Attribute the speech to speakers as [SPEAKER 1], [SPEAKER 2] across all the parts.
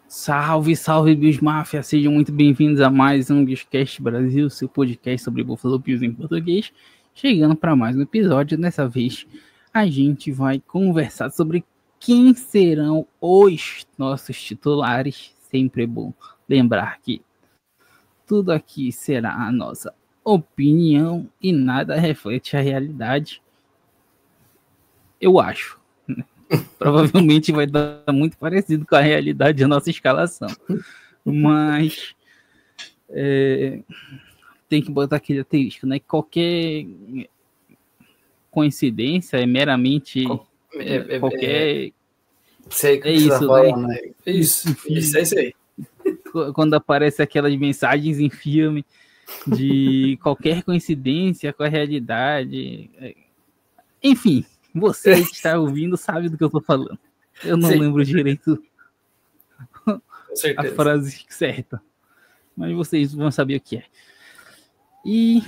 [SPEAKER 1] Salve, salve, Bills Mafia! Sejam muito bem-vindos a mais um Billscast Brasil, seu podcast sobre Buffalo Bills em português. Chegando para mais um episódio, dessa vez a gente vai conversar sobre quem serão os nossos titulares. Sempre é bom lembrar que tudo aqui será a nossa opinião e nada reflete a realidade. Eu acho. Provavelmente vai dar muito parecido com a realidade da nossa escalação. Mas tem que botar aquele asterisco, né? Qualquer coincidência é meramente qualquer...
[SPEAKER 2] Sei o que você tá falando, né? Isso é isso aí.
[SPEAKER 1] Quando aparece aquelas mensagens em filme de qualquer coincidência com a realidade. Enfim, você que está ouvindo sabe do que eu tô falando. Eu não lembro direito a frase certa, mas vocês vão saber o que é. E,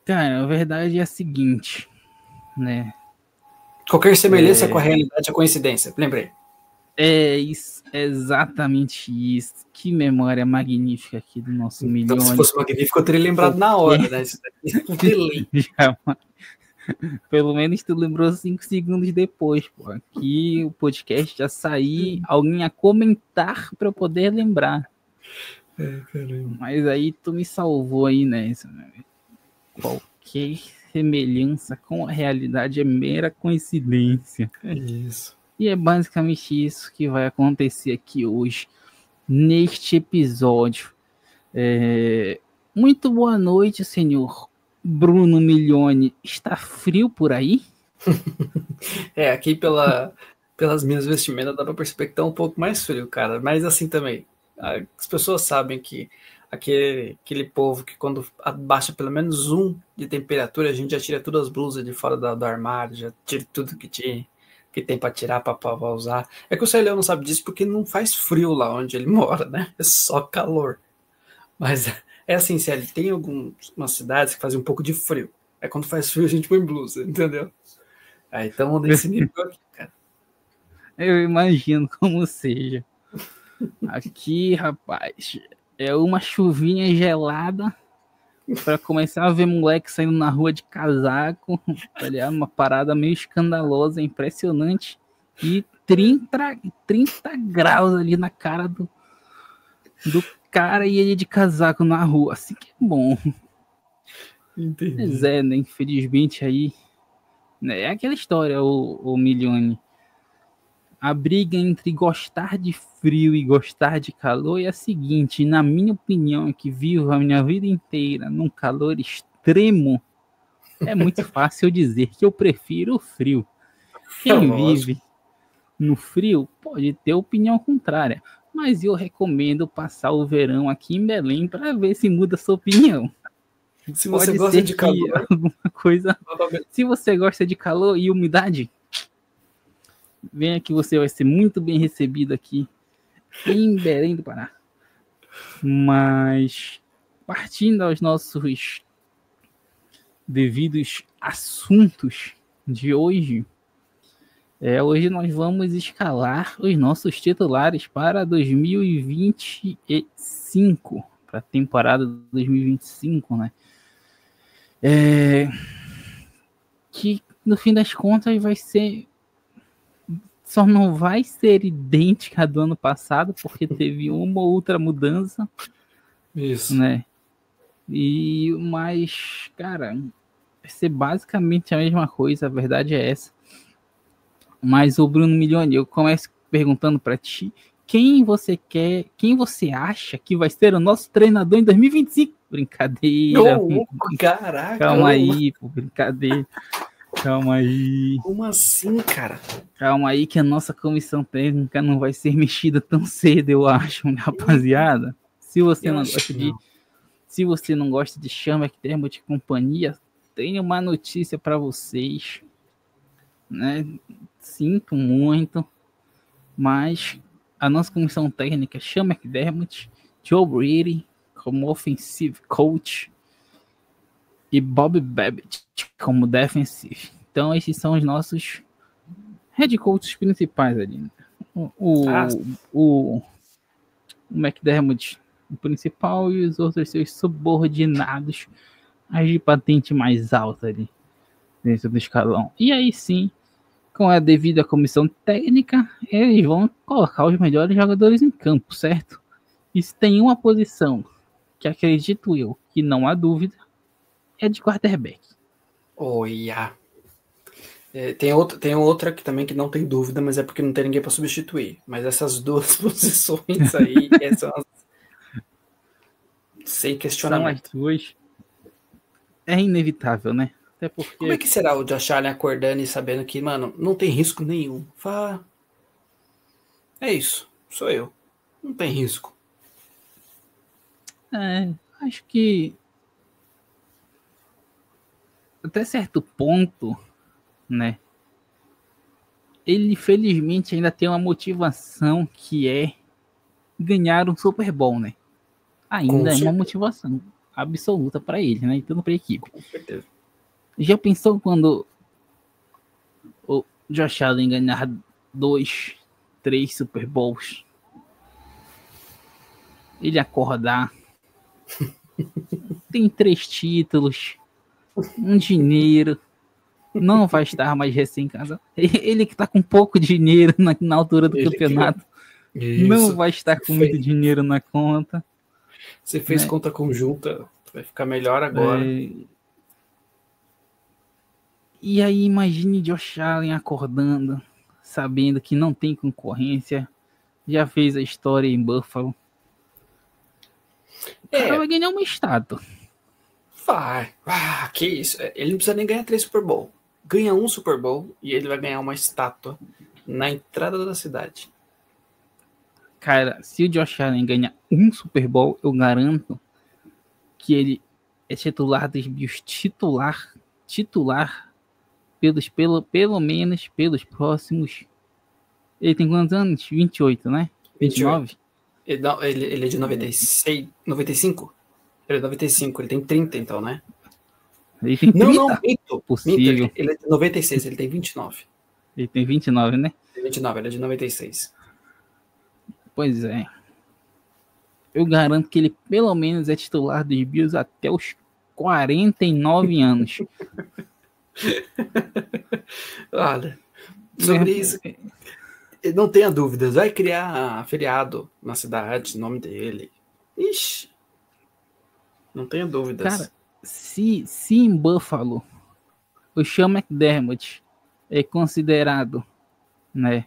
[SPEAKER 1] cara, a verdade é a seguinte, né?
[SPEAKER 2] Qualquer semelhança com a realidade é coincidência, lembrei.
[SPEAKER 1] É isso, exatamente isso. Que memória magnífica aqui do nosso Milhone.
[SPEAKER 2] Então, se fosse magnífico, eu teria lembrado na hora, né? Isso daqui
[SPEAKER 1] Pelo menos tu lembrou 5 segundos depois, pô. Aqui o podcast já sair, alguém ia comentar para eu poder lembrar. Mas aí tu me salvou aí, né? Qualquer semelhança com a realidade é mera coincidência.
[SPEAKER 2] É isso.
[SPEAKER 1] E é basicamente isso que vai acontecer aqui hoje, neste episódio. Muito boa noite, senhor Bruno Milhone. Está frio por aí?
[SPEAKER 2] Aqui pelas minhas vestimentas dá pra perceber que tá um pouco mais frio, cara. Mas assim também, as pessoas sabem que aquele povo que quando abaixa pelo menos 1 de temperatura, a gente já tira todas as blusas de fora do armário, já tira tudo que tem pra tirar, pra usar. É que o Celeu não sabe disso porque não faz frio lá onde ele mora, né? É só calor. Mas é assim, Célio, tem algumas cidades que fazem um pouco de frio. É quando faz frio a gente põe blusa, entendeu? Aí estamos nesse nível aqui, cara.
[SPEAKER 1] Eu imagino como seja. Aqui, rapaz, é uma chuvinha gelada para começar a ver moleque saindo na rua de casaco, tá ligado? Uma parada meio escandalosa, impressionante. E 30 graus ali na cara do cara e ele de casaco na rua. Assim que é bom.
[SPEAKER 2] Entendi.
[SPEAKER 1] Mas né? Infelizmente aí... É aquela história, o Milhone. A briga entre gostar de frio e gostar de calor é a seguinte, na minha opinião, que vivo a minha vida inteira num calor extremo, é muito fácil dizer que eu prefiro o frio. Quem vive no frio pode ter opinião contrária, mas eu recomendo passar o verão aqui em Belém para ver se muda sua opinião.
[SPEAKER 2] Se você gosta de calor,
[SPEAKER 1] alguma coisa. Se você gosta de calor e umidade, venha que você vai ser muito bem recebido aqui em Belém do Pará. Mas, partindo aos nossos devidos assuntos de hoje, hoje nós vamos escalar os nossos titulares para 2025, para a temporada 2025, né? Que, no fim das contas, vai ser... Só não vai ser idêntica do ano passado, porque teve uma ou outra mudança.
[SPEAKER 2] Isso.
[SPEAKER 1] Né? Mas, cara, vai ser basicamente a mesma coisa, a verdade é essa. Mas o Bruno Milhone, eu começo perguntando pra ti, quem você acha que vai ser o nosso treinador em 2025? Brincadeira.
[SPEAKER 2] Caraca.
[SPEAKER 1] Calma aí, pô, brincadeira. Calma aí.
[SPEAKER 2] Como assim, cara?
[SPEAKER 1] Calma aí que a nossa comissão técnica não vai ser mexida tão cedo, eu acho, rapaziada. Se você não gosta de Sean McDermott e companhia, tenho uma notícia para vocês, né? Sinto muito, mas a nossa comissão técnica, Sean McDermott, Joe Brady como offensive coach e Bob Babbitt como defensive. Então esses são os nossos head coaches principais ali, né? o McDermott, o principal, e os outros seus subordinados, as de patente mais alta ali dentro do escalão. E aí sim, com a devida comissão técnica, eles vão colocar os melhores jogadores em campo, certo? E se tem uma posição que acredito eu que não há dúvida, é de quarterback.
[SPEAKER 2] Olha. Tem outra que também que não tem dúvida, mas é porque não tem ninguém para substituir. Mas essas duas posições aí são sem
[SPEAKER 1] São
[SPEAKER 2] questionamento.
[SPEAKER 1] as duas. É inevitável, né? Até porque.
[SPEAKER 2] Como é que será o Josh Allen acordando e sabendo que, mano, não tem risco nenhum? Fala, é isso, sou eu. Não tem risco.
[SPEAKER 1] Acho que até certo ponto, né? Ele felizmente ainda tem uma motivação que é ganhar um Super Bowl, né? Ainda é uma motivação absoluta para ele, né? Então para a equipe.
[SPEAKER 2] Com certeza.
[SPEAKER 1] Já pensou quando o Josh Allen ganhar 2, 3 Super Bowls? Ele acordar, tem 3 títulos, um dinheiro, não vai estar mais recém-casado. Ele que tá com pouco dinheiro na altura do campeonato, não vai estar com muito dinheiro na conta.
[SPEAKER 2] Você fez conta conjunta, vai ficar melhor agora.
[SPEAKER 1] E aí imagine Josh Allen acordando, sabendo que não tem concorrência, já fez a história em Buffalo. O cara vai ganhar uma estátua.
[SPEAKER 2] Vai. Que isso. Ele não precisa nem ganhar 3 Super Bowl. Ganha um Super Bowl e ele vai ganhar uma estátua na entrada da cidade.
[SPEAKER 1] Cara, se o Josh Allen ganhar um Super Bowl, eu garanto que ele é titular dos Bills, titular, pelo menos pelos próximos. Ele tem quantos anos? 28, né? 29?
[SPEAKER 2] Ele é de 96, 95? Ele é 95, ele tem 30 então, né?
[SPEAKER 1] Ele tem 30?
[SPEAKER 2] Não, minto.
[SPEAKER 1] Possível.
[SPEAKER 2] Ele é de 96, ele tem 29.
[SPEAKER 1] Ele tem 29, né?
[SPEAKER 2] Tem 29, ele é de 96.
[SPEAKER 1] Pois é. Eu garanto que ele pelo menos é titular dos Bills até os 49 anos.
[SPEAKER 2] Olha, sobre isso, não tenha dúvidas. Vai criar feriado na cidade, nome dele. Ixi, não tenha dúvidas.
[SPEAKER 1] Cara, se em Buffalo o Sean McDermott é considerado, né,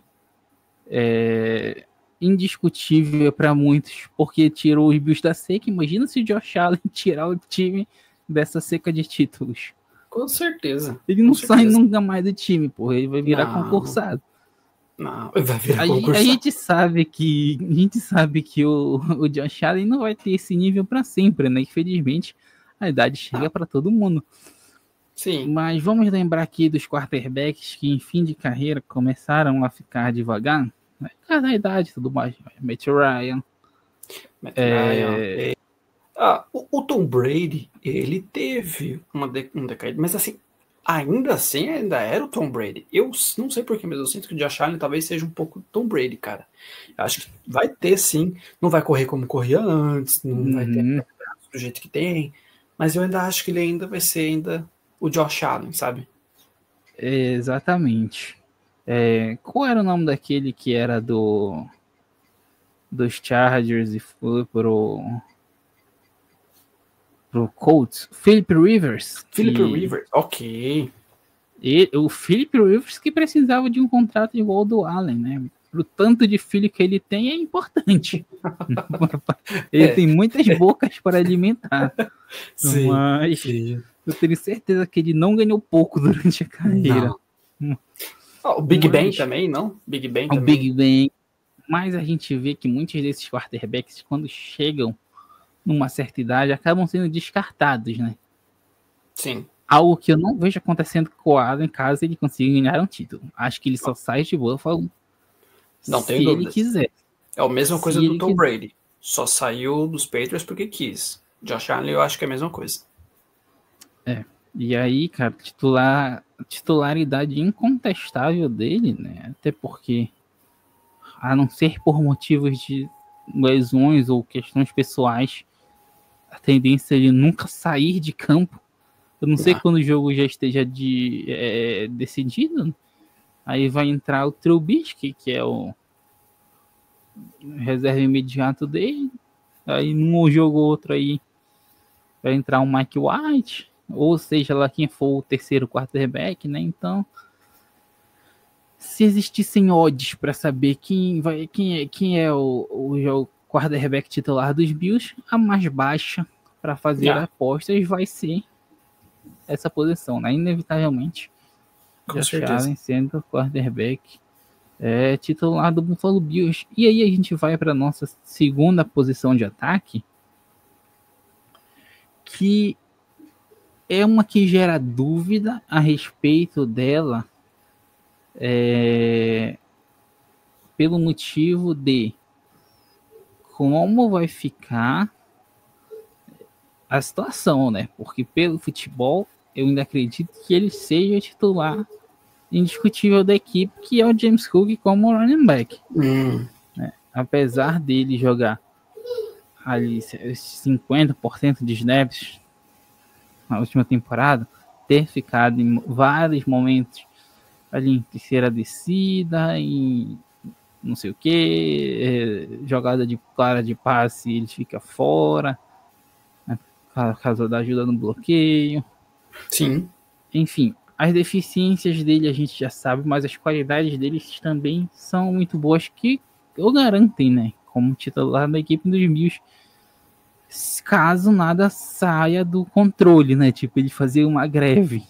[SPEAKER 1] indiscutível para muitos, porque tirou os Bills da seca, imagina se o Josh Allen tirar o time dessa seca de títulos.
[SPEAKER 2] Com certeza.
[SPEAKER 1] Ele não sai nunca mais do time, porra. Ele vai virar concursado.
[SPEAKER 2] Não, vai virar concursado.
[SPEAKER 1] A gente sabe que o Josh Allen não vai ter esse nível para sempre, né? Infelizmente, a idade chega para todo mundo.
[SPEAKER 2] Sim.
[SPEAKER 1] Mas vamos lembrar aqui dos quarterbacks que em fim de carreira começaram a ficar devagar, né? Por causa da idade e tudo mais. Matt Ryan.
[SPEAKER 2] O Tom Brady, ele teve um decaído, mas assim, ainda era o Tom Brady. Eu não sei porquê, mas eu sinto que o Josh Allen talvez seja um pouco Tom Brady, cara. Eu acho que vai ter sim, não vai correr como corria antes, não vai ter do jeito que tem, mas eu ainda acho que ele ainda vai ser o Josh Allen, sabe?
[SPEAKER 1] Exatamente. Qual era o nome daquele que era dos Chargers e foi pro Colts? Philip Rivers.
[SPEAKER 2] Rivers, ok.
[SPEAKER 1] O Philip Rivers que precisava de um contrato igual ao do Allen, né? Pro tanto de filho que ele tem é importante. Ele tem muitas bocas para alimentar.
[SPEAKER 2] Sim,
[SPEAKER 1] mas eu tenho certeza que ele não ganhou pouco durante a carreira.
[SPEAKER 2] O Big Ben também, não? Big Ben também.
[SPEAKER 1] Big Ben. Mas a gente vê que muitos desses quarterbacks, quando chegam numa certa idade, acabam sendo descartados, né?
[SPEAKER 2] Sim.
[SPEAKER 1] Algo que eu não vejo acontecendo com o Allen caso ele consiga ganhar um título. Acho que ele só sai de Buffalo
[SPEAKER 2] não
[SPEAKER 1] se ele quiser.
[SPEAKER 2] É a mesma coisa do Tom Brady. Só saiu dos Patriots porque quis. Josh Allen eu acho que é a mesma coisa.
[SPEAKER 1] E aí, cara, titularidade incontestável dele, né? Até porque a não ser por motivos de lesões ou questões pessoais, a tendência é ele nunca sair de campo. Eu não sei quando o jogo já esteja decidido. Aí vai entrar o Trubisky, que é o reserva imediato dele. Aí num jogo ou outro aí vai entrar o Mike White, ou seja lá quem for o terceiro quarterback, né? Então, se existissem odds para saber quem é o quarterback titular dos Bills, a mais baixa para fazer apostas vai ser essa posição, né? Inevitavelmente, Josh Allen sendo quarterback titular do Buffalo Bills. E aí a gente vai para nossa segunda posição de ataque, que é uma que gera dúvida a respeito dela, pelo motivo de como vai ficar a situação, né? Porque pelo futebol eu ainda acredito que ele seja titular indiscutível da equipe, que é o James Cook como running back. Né? Apesar dele jogar ali 50% de snaps na última temporada, ter ficado em vários momentos ali em terceira descida, em não sei o que, jogada de clara de passe, ele fica fora, né, por causa da ajuda no bloqueio.
[SPEAKER 2] Sim.
[SPEAKER 1] Enfim, as deficiências dele a gente já sabe, mas as qualidades deles também são muito boas, que o garantem, né, como titular da equipe dos Bills, caso nada saia do controle, né, tipo ele fazer uma greve.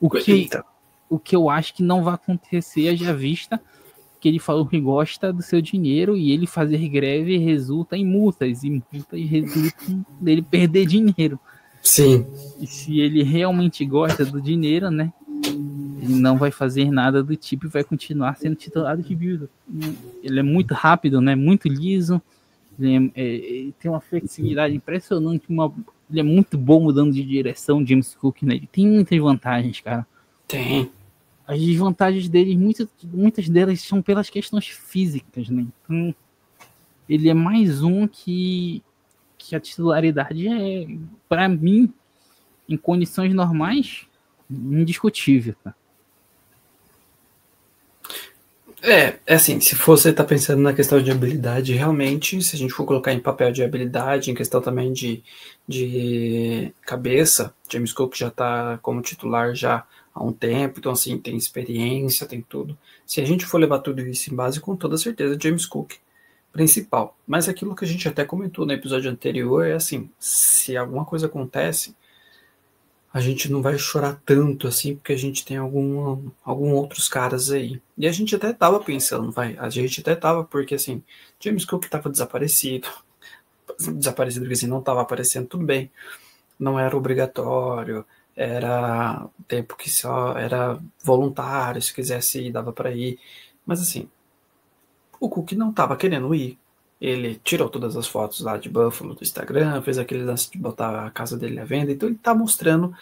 [SPEAKER 1] O que eu acho que não vai acontecer, já vista que ele falou que gosta do seu dinheiro, e ele fazer greve resulta em multas, e multas resultam dele perder dinheiro.
[SPEAKER 2] Sim.
[SPEAKER 1] E se ele realmente gosta do dinheiro, né, ele não vai fazer nada do tipo e vai continuar sendo titular de Bills. Ele é muito rápido, né, muito liso, ele tem uma flexibilidade impressionante, ele é muito bom mudando de direção, James Cook, né, ele tem muitas vantagens, cara.
[SPEAKER 2] Tem.
[SPEAKER 1] As desvantagens dele, muitas delas são pelas questões físicas, né? Então, ele é mais um que a titularidade é, para mim, em condições normais, indiscutível, tá?
[SPEAKER 2] Assim, se você tá pensando na questão de habilidade, realmente, se a gente for colocar em papel de habilidade, em questão também de cabeça, James Cook já tá como titular já há um tempo, então assim, tem experiência, tem tudo. Se a gente for levar tudo isso em base, com toda certeza, James Cook principal. Mas aquilo que a gente até comentou no episódio anterior é assim, se alguma coisa acontece, a gente não vai chorar tanto assim, porque a gente tem algum outros caras aí. E a gente até tava pensando, porque assim, James Cook tava desaparecido porque assim, não tava aparecendo, tudo bem. Não era obrigatório, era tempo que só era voluntário, se quisesse ir, dava para ir. Mas assim, o Cook não tava querendo ir. Ele tirou todas as fotos lá de Buffalo do Instagram, fez aquele lance de botar a casa dele à venda, então ele tá mostrando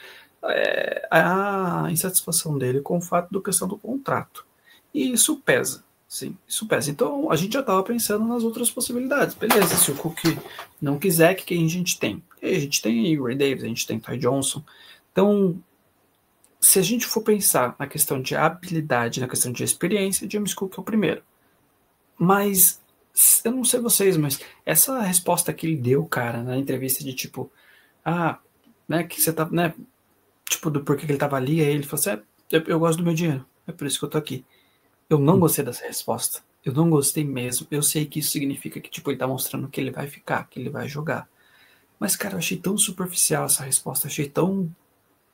[SPEAKER 2] a insatisfação dele com o fato da questão do contrato. E isso pesa, sim, isso pesa. Então a gente já estava pensando nas outras possibilidades. Beleza, se o Cook não quiser, que a gente tem? E a gente tem aí o Ray Davis, a gente tem Ty Johnson. Então, se a gente for pensar na questão de habilidade, na questão de experiência, James Cook é o primeiro. Mas eu não sei vocês, mas essa resposta que ele deu, cara, na entrevista de tipo, né, que você tá, né, tipo, do porquê que ele tava ali, aí ele falou assim, eu gosto do meu dinheiro, é por isso que eu tô aqui. Eu não gostei dessa resposta. Eu não gostei mesmo. Eu sei que isso significa que, tipo, ele tá mostrando que ele vai ficar, que ele vai jogar. Mas, cara, eu achei tão superficial essa resposta, achei tão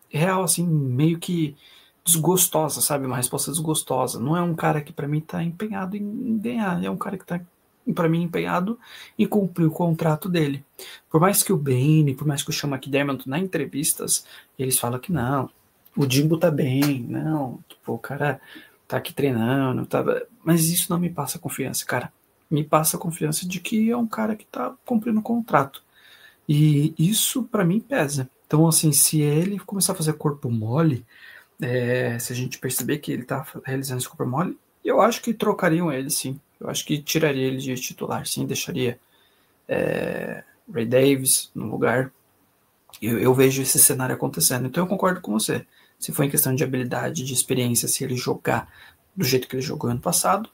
[SPEAKER 2] real, assim, meio que desgostosa, sabe? Uma resposta desgostosa. Não é um cara que pra mim tá empenhado em ganhar, é um cara que tá pra mim empenhado em cumprir o contrato dele. Por mais que o Bane, por mais que o Sean McDermott, na entrevistas, eles falam que não, o Jimbo tá bem, não, tipo, o cara tá aqui treinando, tá... mas isso não me passa confiança, cara. Me passa confiança de que é um cara que tá cumprindo o contrato. E isso pra mim pesa. Então, assim, se ele começar a fazer corpo mole, se a gente perceber que ele tá realizando esse corpo mole, eu acho que trocariam ele, sim. Eu acho que tiraria ele de titular, sim, deixaria Ray Davis no lugar. Eu vejo esse cenário acontecendo, então eu concordo com você. Se for em questão de habilidade, de experiência, se ele jogar do jeito que ele jogou ano passado,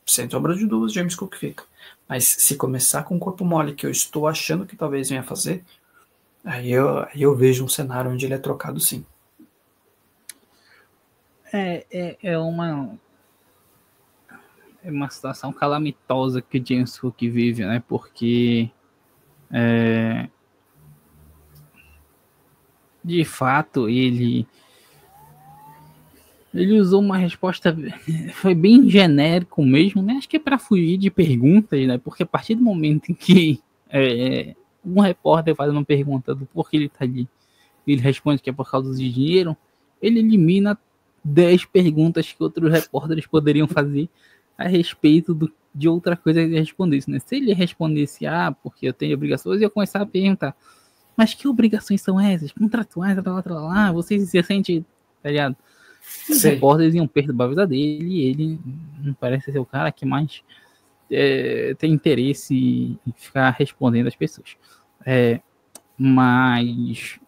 [SPEAKER 2] sem sombra de dúvidas, James Cook fica. Mas se começar com o corpo mole, que eu estou achando que talvez venha fazer, aí eu vejo um cenário onde ele é trocado, sim.
[SPEAKER 1] É uma situação calamitosa que o James Cook vive, né? Porque de fato ele usou uma resposta, foi bem genérico mesmo, né? Acho que é para fugir de perguntas, né? Porque a partir do momento em que um repórter faz uma pergunta do porquê ele tá ali, ele responde que é por causa de dinheiro, ele elimina 10 perguntas que outros repórteres poderiam fazer a respeito de outra coisa que ele respondesse, né? Se ele respondesse, porque eu tenho obrigações, eu ia começar a perguntar, mas que obrigações são essas? Contratuais, você se sente, tá ligado? Os repórteres iam perturbar a vida dele e ele não parece ser o cara que mais tem interesse em ficar respondendo às pessoas. Mas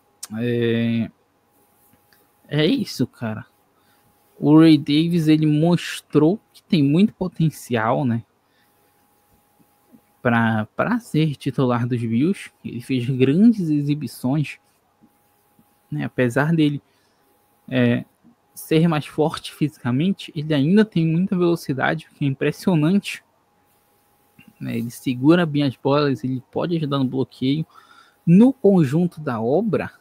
[SPEAKER 1] é isso, cara. O Ray Davis, ele mostrou que tem muito potencial, né? Para ser titular dos Bills. Ele fez grandes exibições, né? Apesar dele ser mais forte fisicamente, ele ainda tem muita velocidade, que é impressionante. Né? Ele segura bem as bolas, ele pode ajudar no bloqueio. No conjunto da obra,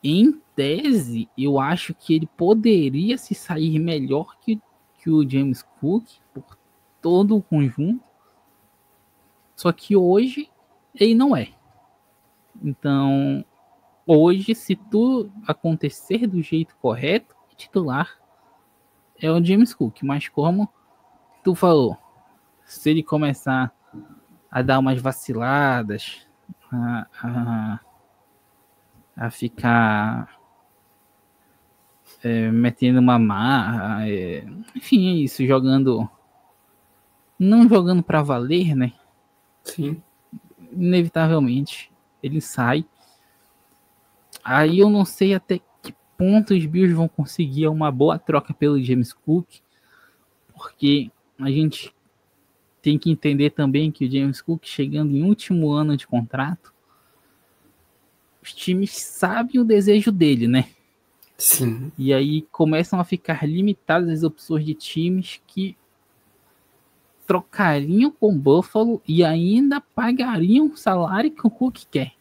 [SPEAKER 1] em tese, eu acho que ele poderia se sair melhor que o James Cook por todo o conjunto. Só que hoje ele não é. Então, hoje, se tudo acontecer do jeito correto, o titular é o James Cook. Mas como tu falou, se ele começar a dar umas vaciladas, a ficar metendo uma marra, enfim, é isso, não jogando para valer, né?
[SPEAKER 2] Sim.
[SPEAKER 1] Inevitavelmente ele sai. Aí eu não sei até que ponto os Bills vão conseguir uma boa troca pelo James Cook, porque a gente tem que entender também que o James Cook, chegando em último ano de contrato, os times sabem o desejo dele, né?
[SPEAKER 2] Sim.
[SPEAKER 1] E aí começam a ficar limitadas as opções de times que trocariam com o Buffalo e ainda pagariam o salário que o Cook quer.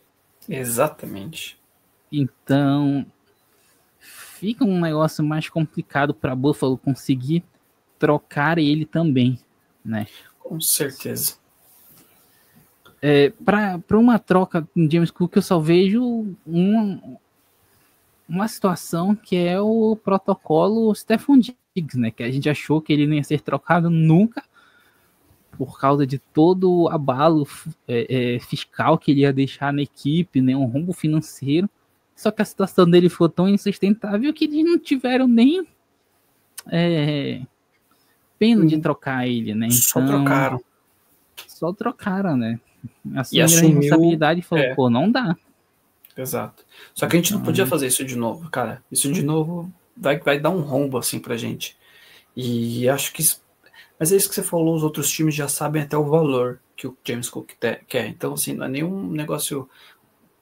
[SPEAKER 2] Exatamente.
[SPEAKER 1] Então, fica um negócio mais complicado para Buffalo conseguir trocar ele também, né?
[SPEAKER 2] Com certeza.
[SPEAKER 1] Para uma troca com James Cook, eu só vejo uma situação que é o protocolo Stephon Diggs, né? Que a gente achou que ele não ia ser trocado nunca por causa de todo o abalo fiscal que ele ia deixar na equipe, né? Um rombo financeiro. Só que a situação dele foi tão insustentável que eles não tiveram nem pena de trocar ele, né? Então, só trocaram, né? Assumiram a responsabilidade e falou, pô, não dá.
[SPEAKER 2] Exato. Só que a gente não podia fazer isso de novo, cara. Isso de novo vai dar um rombo, assim, pra gente. E acho que... Mas é isso que você falou, os outros times já sabem até o valor que o James Cook quer. Então, assim, não é nenhum negócio...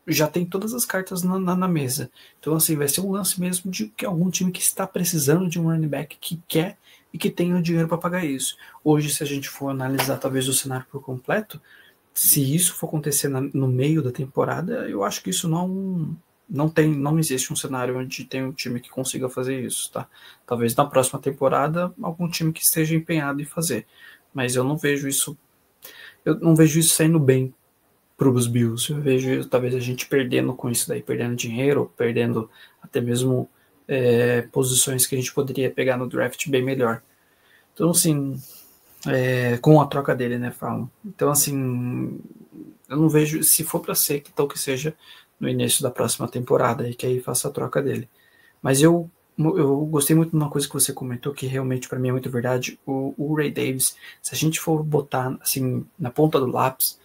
[SPEAKER 2] Já tem todas as cartas na mesa. Então, assim, vai ser um lance mesmo de que algum time que está precisando de um running back que quer e que tem o dinheiro para pagar isso. Hoje, se a gente for analisar talvez o cenário por completo, se isso for acontecer no meio da temporada, eu acho que isso não existe um cenário onde tem um time que consiga fazer isso, tá? Talvez na próxima temporada algum time que esteja empenhado em fazer, mas eu não vejo isso saindo bem para os Bills. Eu vejo talvez a gente perdendo com isso daí, perdendo dinheiro, perdendo até mesmo posições que a gente poderia pegar no draft bem melhor. Então, assim, com a troca dele, né, falam. Então, assim, eu não vejo, se for para ser, que tal que seja no início da próxima temporada e que aí faça a troca dele. Mas eu eu gostei muito de uma coisa que você comentou, que realmente para mim é muito verdade. O Ray Davis, se a gente for botar assim na ponta do lápis,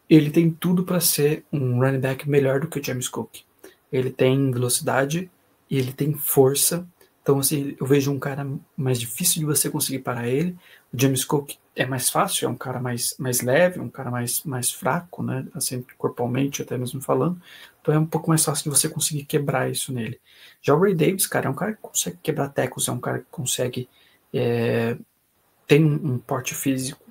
[SPEAKER 2] ele tem tudo para ser um running back melhor do que o James Cook. Ele tem velocidade e ele tem força. Então, assim, eu vejo um cara mais difícil de você conseguir parar ele. O James Cook é mais fácil, é um cara mais leve, um cara mais fraco, né? Assim, corporalmente, até mesmo falando. Então é um pouco mais fácil de você conseguir quebrar isso nele. Já o Ray Davis, cara, é um cara que consegue quebrar tecos, é um cara que consegue... tem um porte físico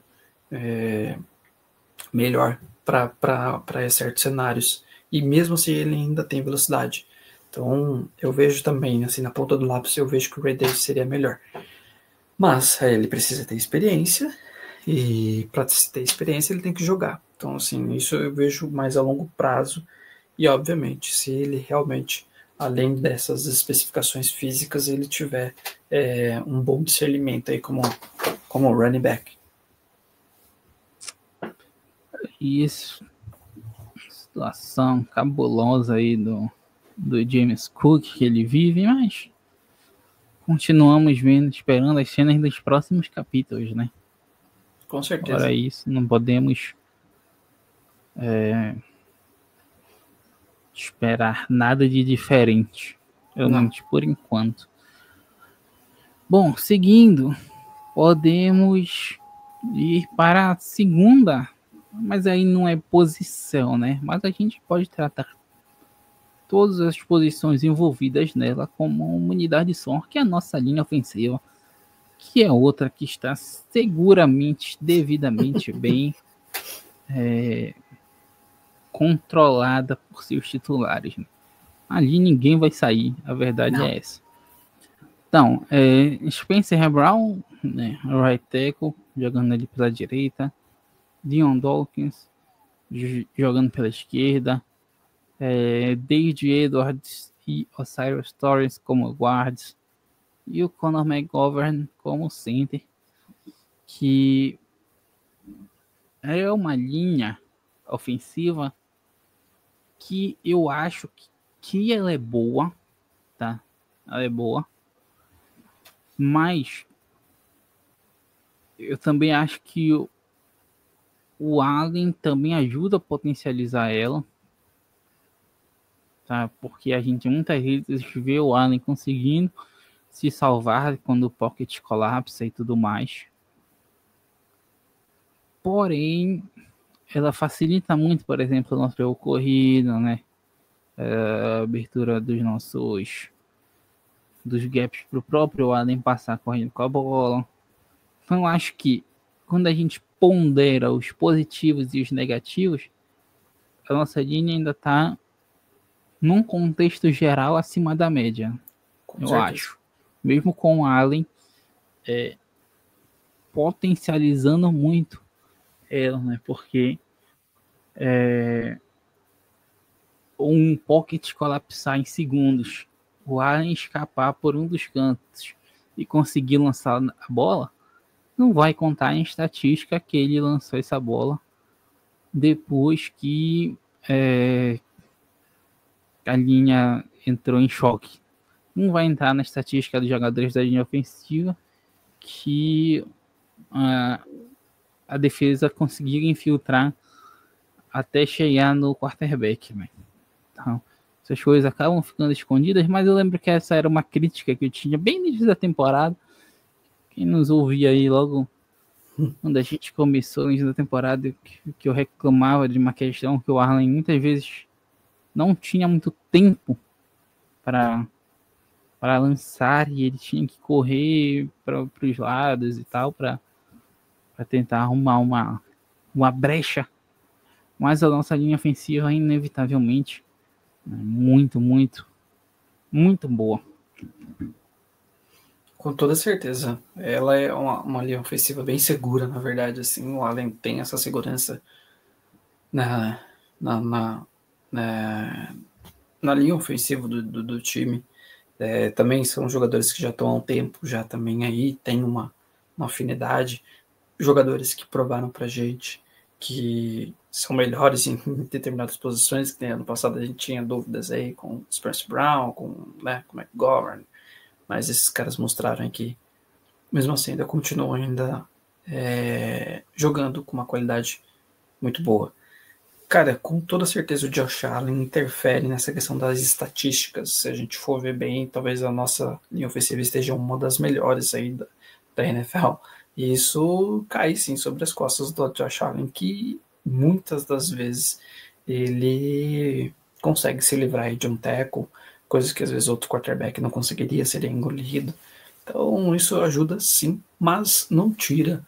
[SPEAKER 2] melhor para certos cenários. E mesmo assim ele ainda tem velocidade. Então eu vejo também, assim, na ponta do lápis, eu vejo que o Ray Davis seria melhor. Mas ele precisa ter experiência, e para ter experiência ele tem que jogar. Então, assim, isso eu vejo mais a longo prazo. E, obviamente, se ele realmente, além dessas especificações físicas, ele tiver um bom discernimento aí como running back.
[SPEAKER 1] Isso, situação cabulosa aí do James Cook que ele vive, mas continuamos vendo, esperando as cenas dos próximos capítulos, né?
[SPEAKER 2] Com certeza.
[SPEAKER 1] Agora isso, não podemos esperar nada de diferente, pelo menos por enquanto. Bom, seguindo, podemos ir para a segunda, mas aí não é posição, né? Mas a gente pode tratar todas as posições envolvidas nela como uma unidade de som, que é a nossa linha ofensiva, que é outra que está seguramente, devidamente bem controlada por seus titulares. Né? Ali ninguém vai sair, a verdade é essa. Então, Spencer Brown, né, right tackle, jogando ali pela direita, Dion Dawkins jogando pela esquerda, David Edwards e Osiris Torres como guards, e o Conor McGovern como center, que é uma linha ofensiva que eu acho que ela é boa, tá? Ela é boa, mas eu também acho que o Allen também ajuda a potencializar ela, tá? Porque a gente muitas vezes vê o Allen conseguindo se salvar quando o pocket colapsa e tudo mais. Porém, ela facilita muito, por exemplo, o nosso jogo corrido, né? A abertura dos gaps para o próprio Allen passar correndo com a bola. Então, eu acho que quando a gente pondera os positivos e os negativos, a nossa linha ainda está num contexto geral acima da média. Com eu certeza. Acho. Mesmo com o Allen potencializando muito ela, né? Porque um pocket colapsar em segundos, o Allen escapar por um dos cantos e conseguir lançar a bola, não vai contar em estatística que ele lançou essa bola depois que a linha entrou em choque. Não vai entrar na estatística dos jogadores da linha ofensiva que a defesa conseguiu infiltrar até chegar no quarterback. Né? Então, essas coisas acabam ficando escondidas, mas eu lembro que essa era uma crítica que eu tinha bem no início da temporada. Quem nos ouvia aí logo quando a gente começou no início da temporada, que eu reclamava de uma questão que o Arlen muitas vezes não tinha muito tempo para lançar e ele tinha que correr para os lados e tal para tentar arrumar uma brecha. Mas a nossa linha ofensiva, inevitavelmente, é muito, muito, muito boa.
[SPEAKER 2] Com toda certeza. Ela é uma linha ofensiva bem segura, na verdade. Assim, o Allen tem essa segurança na linha ofensiva do time. Também são jogadores que já estão há um tempo, já também aí tem uma afinidade. Jogadores que provaram pra gente que são melhores em determinadas posições, que ano passado a gente tinha dúvidas aí com o Spencer Brown, com o McGovern, mas esses caras mostraram que, mesmo assim, ainda continuam jogando com uma qualidade muito boa. Cara, com toda certeza o Josh Allen interfere nessa questão das estatísticas. Se a gente for ver bem, talvez a nossa linha ofensiva esteja uma das melhores aí da NFL. E isso cai sim sobre as costas do Josh Allen, que muitas das vezes ele consegue se livrar aí de um tackle, coisas que às vezes outro quarterback não conseguiria, seria engolido. Então isso ajuda sim, mas não tira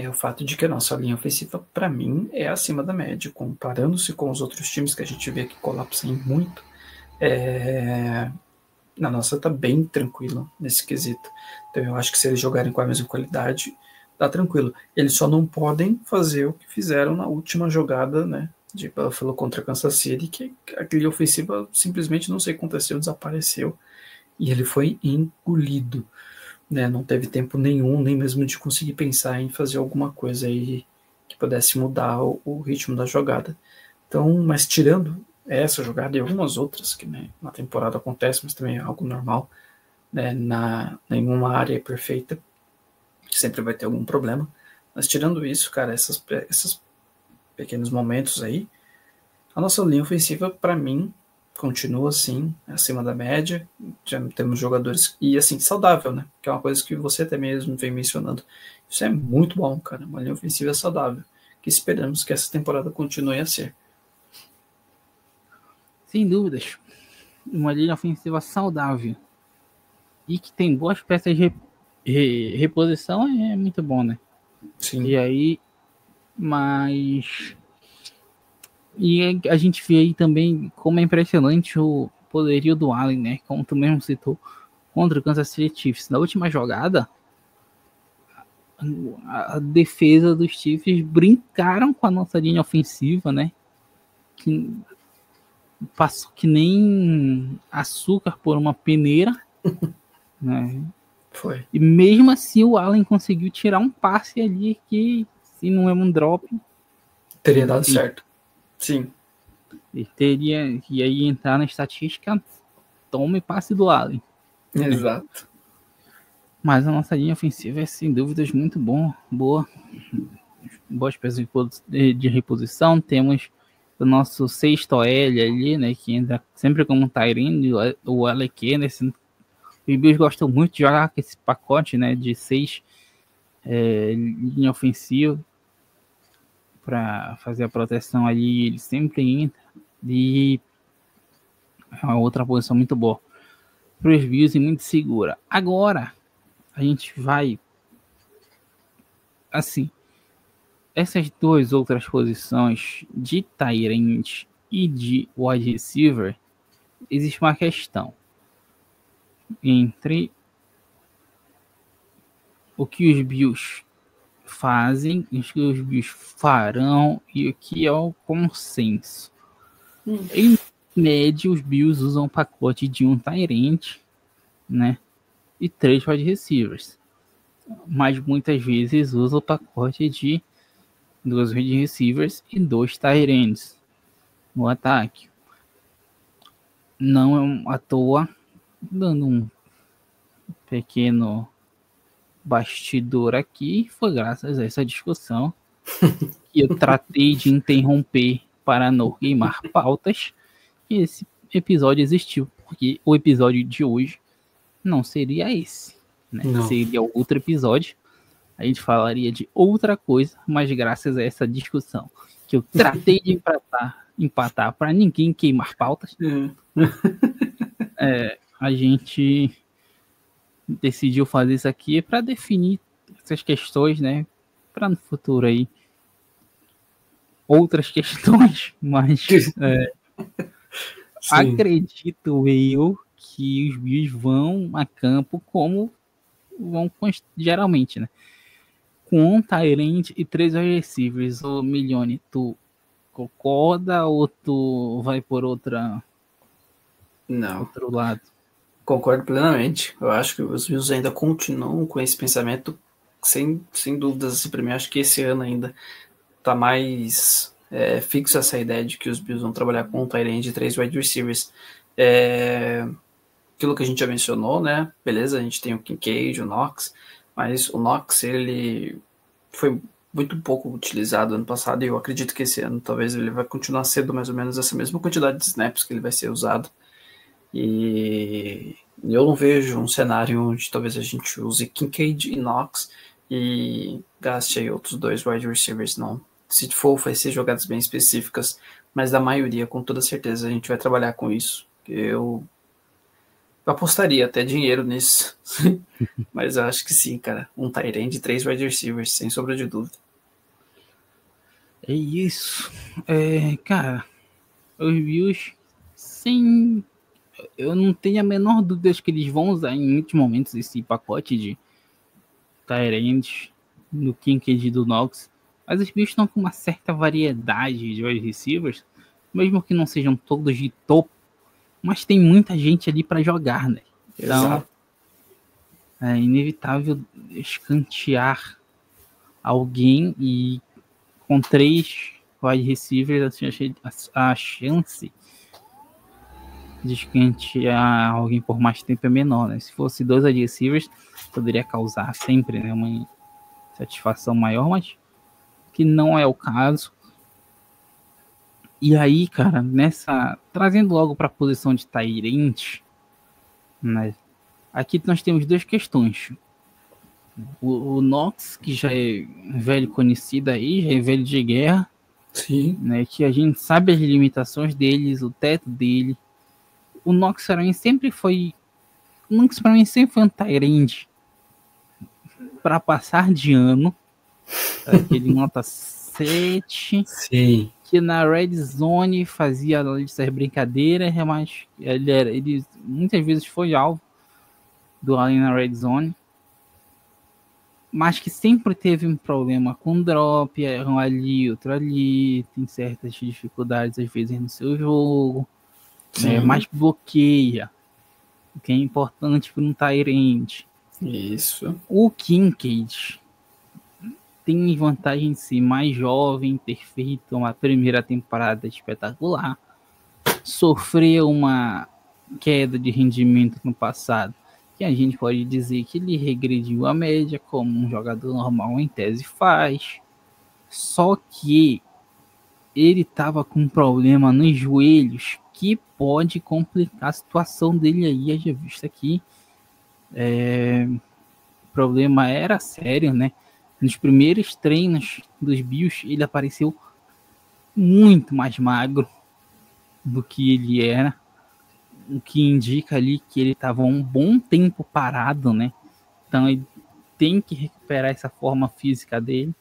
[SPEAKER 2] o fato de que a nossa linha ofensiva, para mim, é acima da média, comparando-se com os outros times que a gente vê que colapsam muito. A nossa tá bem tranquila nesse quesito. Então eu acho que se eles jogarem com a mesma qualidade, tá tranquilo. Eles só não podem fazer o que fizeram na última jogada, né, de Buffalo contra Kansas City, que aquele ofensiva simplesmente não sei o que aconteceu, desapareceu, e ele foi engolido. Né, não teve tempo nenhum, nem mesmo de conseguir pensar em fazer alguma coisa aí que pudesse mudar o ritmo da jogada. Então, mas tirando essa jogada e algumas outras que, né, na temporada acontece, mas também é algo normal, né, nenhuma área é perfeita, sempre vai ter algum problema. Mas tirando isso, cara, esses pequenos momentos aí, a nossa linha ofensiva, para mim, continua assim, acima da média. Já temos jogadores, e assim, saudável, né? Que é uma coisa que você até mesmo vem mencionando. Isso é muito bom, cara. Uma linha ofensiva saudável. Que esperamos que essa temporada continue a ser.
[SPEAKER 1] Sem dúvidas. Uma linha ofensiva saudável. E que tem boas peças de reposição é muito bom, né?
[SPEAKER 2] Sim.
[SPEAKER 1] E aí, mas... E a gente vê aí também como é impressionante o poderio do Allen, né? Como tu mesmo citou, contra o Kansas City Chiefs. Na última jogada, a defesa dos Chiefs brincaram com a nossa linha ofensiva, né? Que passou que nem açúcar por uma peneira, né?
[SPEAKER 2] Foi.
[SPEAKER 1] E mesmo assim o Allen conseguiu tirar um passe ali que, se não é um drop,
[SPEAKER 2] teria dado certo. Sim.
[SPEAKER 1] Ele teria que aí entrar na estatística, tome passe do Allen.
[SPEAKER 2] Exato.
[SPEAKER 1] Né? Mas a nossa linha ofensiva é sem dúvidas muito boa. Boas peças de reposição. Temos o nosso sexto OL ali, né? Que entra sempre como Tyrene, o Alec Anderson. Os Bills gostam muito de jogar com esse pacote, né? De 6 linha ofensiva para fazer a proteção ali. Ele sempre entra. E é uma outra posição muito boa para os Bills e muito segura. Agora a gente vai assim, essas duas outras posições de tight end e de wide receiver, existe uma questão entre o que os Bills fazem, o que os Bills farão e o que é o consenso. Em média, os Bills usam um pacote de um tight end, né, e 3 wide receivers. Mas muitas vezes usa o pacote de 2 wide receivers e 2 tight ends no ataque. Não é à toa, dando um pequeno bastidor aqui, foi graças a essa discussão que eu tratei de interromper para não queimar pautas, e esse episódio existiu, porque o episódio de hoje não seria esse, né? Seria outro episódio, a gente falaria de outra coisa, mas graças a essa discussão que eu tratei de empatar para ninguém queimar pautas, a gente decidiu fazer isso aqui para definir essas questões, né? Para no futuro aí outras questões, mas acredito eu que os Bills vão a campo como vão geralmente, né? Com um tight end e 3 receivers. Ô Milione, tu concorda ou tu vai por outro lado?
[SPEAKER 2] Concordo plenamente. Eu acho que os Bills ainda continuam com esse pensamento, sem dúvidas. Assim, para mim, acho que esse ano ainda tá mais fixo essa ideia de que os Bills vão trabalhar com um tight end e 3 wide receivers. aquilo que a gente já mencionou, né? Beleza, a gente tem o Kincaid, o Knox, mas o Knox, ele foi muito pouco utilizado ano passado, e eu acredito que esse ano talvez ele vai continuar sendo mais ou menos essa mesma quantidade de snaps que ele vai ser usado. E eu não vejo um cenário onde talvez a gente use Kincaid e Knox e gaste aí outros 2 wide receivers, não. Se for, vai ser jogadas bem específicas, mas da maioria, com toda certeza, a gente vai trabalhar com isso. Eu apostaria até dinheiro nisso. Mas eu acho que sim, cara. Um tight end e 3 wide receivers, sem sombra de dúvida.
[SPEAKER 1] É isso. Cara, os Bills, sem... Eu não tenho a menor dúvida de que eles vão usar em muitos momentos esse pacote de tight end no Kincaid e do Knox. Mas os Bills estão com uma certa variedade de wide receivers, mesmo que não sejam todos de topo, mas tem muita gente ali para jogar, né? Então,
[SPEAKER 2] Exato.
[SPEAKER 1] é inevitável escantear alguém, e com 3 wide receivers a chance de escantear alguém por mais tempo é menor, né? Se fosse 2 wide receivers, poderia causar sempre, né, uma satisfação maior, mas que não é o caso. E aí, cara, trazendo logo para a posição de tight end, né? Aqui nós temos 2 questões. O Knox, que já é velho conhecido aí, já é velho de guerra.
[SPEAKER 2] Sim.
[SPEAKER 1] Né, que a gente sabe as limitações deles, o teto dele. O Knox para mim sempre foi um tight end para passar de ano. Aquele nota 7.
[SPEAKER 2] Sim.
[SPEAKER 1] Que na Red Zone fazia essas brincadeiras, mas ele muitas vezes foi alvo do Allen na Red Zone, mas que sempre teve um problema com drop, um ali, outro ali, tem certas dificuldades às vezes no seu jogo, né, mas bloqueia, o que é importante para um tight end.
[SPEAKER 2] Isso.
[SPEAKER 1] O Kincaid tem vantagem de ser mais jovem, ter feito uma primeira temporada espetacular, sofreu uma queda de rendimento no passado, que a gente pode dizer que ele regrediu a média, como um jogador normal em tese faz, só que ele estava com um problema nos joelhos que pode complicar a situação dele aí, já visto aqui. O problema era sério, né? Nos primeiros treinos dos Bills, ele apareceu muito mais magro do que ele era, o que indica ali que ele estava um bom tempo parado, né? Então ele tem que recuperar essa forma física dele.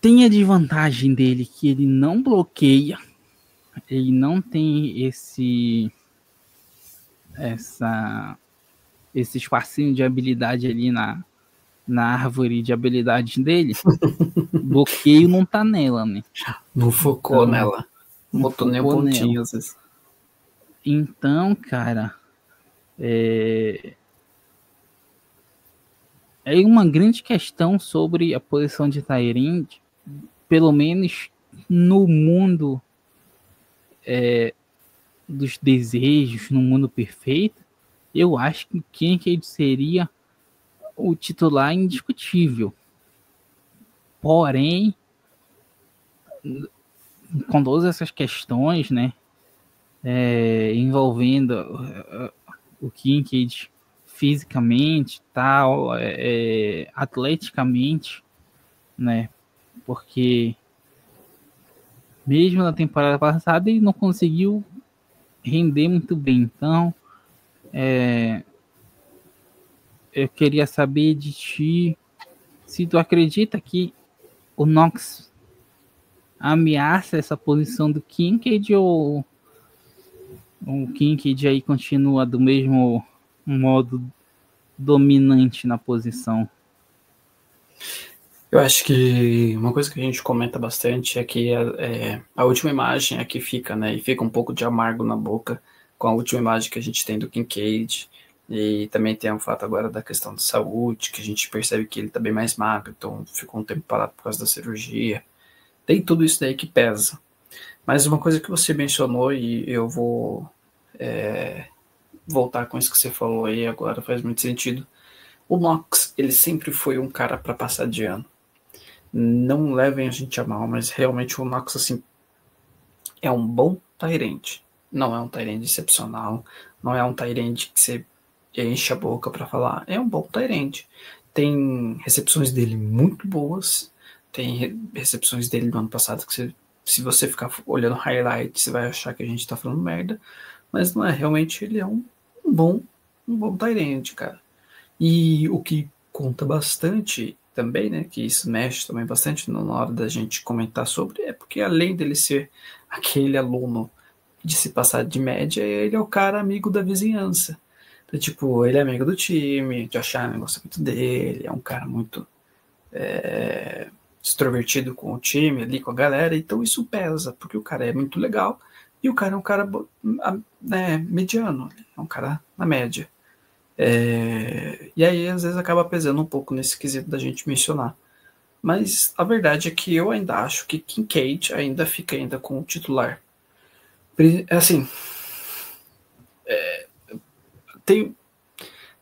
[SPEAKER 1] Tem a desvantagem dele que ele não bloqueia, ele não tem esse espacinho de habilidade ali na árvore de habilidades dele. Bloqueio não tá nela, né?
[SPEAKER 2] Não focou nela.
[SPEAKER 1] Não
[SPEAKER 2] botou nem um pontinho, às vezes.
[SPEAKER 1] Então, cara, é uma grande questão sobre a posição de tight end, pelo menos no mundo dos desejos, no mundo perfeito. Eu acho que Kincaid seria o titular indiscutível. Porém, com todas essas questões, né, envolvendo o Kincaid fisicamente, tal, atleticamente, né, porque mesmo na temporada passada ele não conseguiu render muito bem. Então, eu queria saber de ti se tu acredita que o Knox ameaça essa posição do Kincaid, ou o Kincaid aí continua do mesmo modo dominante na posição.
[SPEAKER 2] Eu acho que uma coisa que a gente comenta bastante é que a última imagem é que fica, né? E fica um pouco de amargo na boca com a última imagem que a gente tem do Kincaid. E também tem o fato agora da questão de saúde, que a gente percebe que ele tá bem mais magro, então ficou um tempo parado por causa da cirurgia. Tem tudo isso daí que pesa. Mas uma coisa que você mencionou, e eu vou voltar com isso que você falou aí agora faz muito sentido. O Knox, ele sempre foi um cara para passar de ano. Não levem a gente a mal, mas realmente o Knox, assim, é um bom Tyrande. Não é um Tyrande excepcional, não é um Tyrande que você enche a boca para falar. É um bom Tyrande. Tem recepções dele muito boas, tem recepções dele do ano passado que se você ficar olhando highlight, você vai achar que a gente tá falando merda, mas não é, realmente ele é um bom Tyrande, cara. E o que conta bastante também, né, que isso mexe também bastante na hora da gente comentar sobre, é porque além dele ser aquele aluno de se passar de média, ele é o cara amigo da vizinhança. Então, tipo, ele é amigo do time, de achar gosta muito dele, é um cara muito extrovertido com o time, ali com a galera, então isso pesa, porque o cara é muito legal e o cara é um cara mediano, é um cara na média. E aí, às vezes, acaba pesando um pouco nesse quesito da gente mencionar. Mas a verdade é que eu ainda acho que Kincaid ainda fica ainda com o titular. Assim,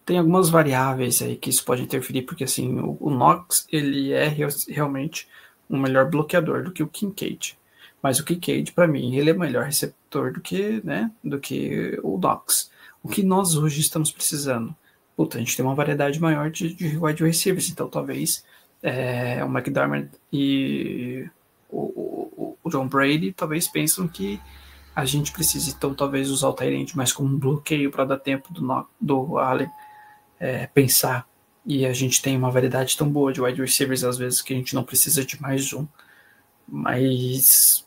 [SPEAKER 2] tem algumas variáveis aí que isso pode interferir, porque assim, o Knox, ele é realmente um melhor bloqueador do que o Kincaid. Mas o Kincaid, para mim, ele é melhor receptor do que o Knox. O que nós hoje estamos precisando? Puta, a gente tem uma variedade maior de wide receivers, então talvez o McDermott e o John Brady talvez pensam que a gente precisa, então, talvez usar o Tyrande mais como um bloqueio para dar tempo do Allen pensar. E a gente tem uma variedade tão boa de wide receivers, às vezes, que a gente não precisa de mais um. Mas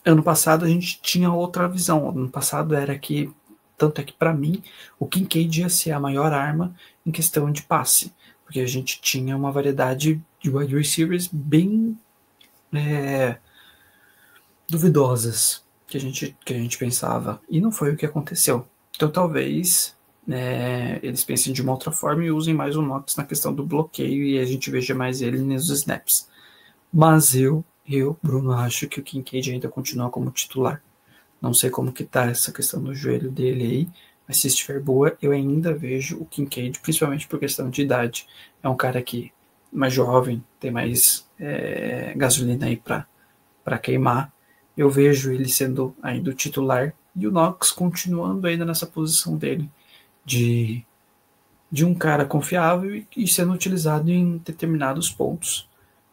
[SPEAKER 2] ano passado a gente tinha outra visão. Ano passado era que, tanto é que para mim, o Kincaid ia ser a maior arma em questão de passe, porque a gente tinha uma variedade de wide receivers bem duvidosas que a gente pensava, e não foi o que aconteceu. Então talvez eles pensem de uma outra forma e usem mais o Knox na questão do bloqueio e a gente veja mais ele nos snaps. Mas eu, Bruno, acho que o Kincaid ainda continua como titular. Não sei como que tá essa questão do joelho dele aí, mas se estiver boa, eu ainda vejo o Kincaid, principalmente por questão de idade. É um cara que mais jovem, tem mais gasolina aí para queimar. Eu vejo ele sendo ainda o titular e o Knox continuando ainda nessa posição dele de um cara confiável e sendo utilizado em determinados pontos.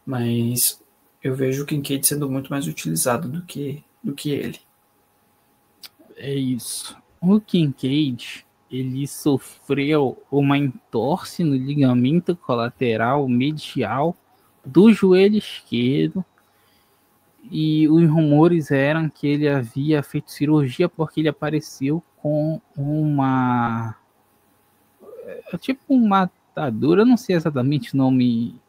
[SPEAKER 2] Mas eu vejo o Kincaid sendo muito mais utilizado do que ele.
[SPEAKER 1] É isso. O Kincaid, ele sofreu uma entorse no ligamento colateral medial do joelho esquerdo. E os rumores eram que ele havia feito cirurgia porque ele apareceu com uma atadura, eu não sei exatamente o nome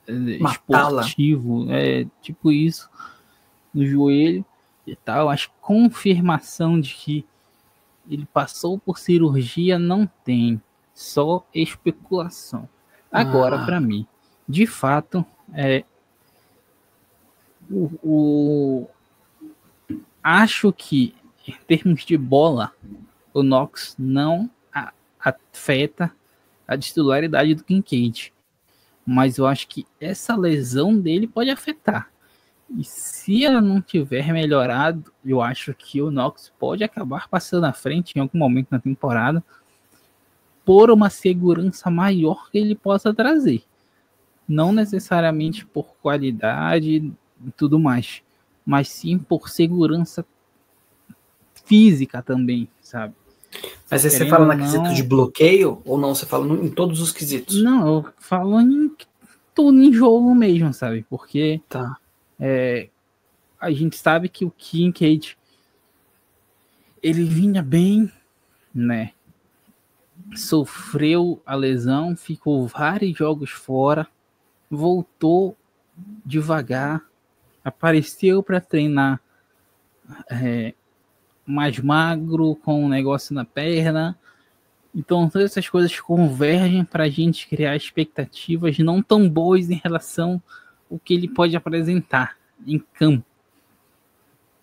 [SPEAKER 1] esportivo, tipo isso, no joelho e tal. Acho que confirmação de que ele passou por cirurgia não tem, só especulação. Agora, para mim, de fato, acho que em termos de bola, o Knox não afeta a titularidade do Kincaid, mas eu acho que essa lesão dele pode afetar. E se ela não tiver melhorado, eu acho que o Knox pode acabar passando à frente em algum momento na temporada por uma segurança maior que ele possa trazer. Não necessariamente por qualidade e tudo mais, mas sim por segurança física também, sabe?
[SPEAKER 2] Mas aí você fala na quesito de bloqueio ou não? Você fala em todos os quesitos?
[SPEAKER 1] Não, eu falo em tudo em jogo mesmo, sabe? Porque a gente sabe que o Kincaid ele vinha bem, né? Sofreu a lesão, ficou vários jogos fora, voltou devagar, apareceu para treinar mais magro, com um negócio na perna. Então todas essas coisas convergem para a gente criar expectativas não tão boas em relação ao que ele pode apresentar em campo.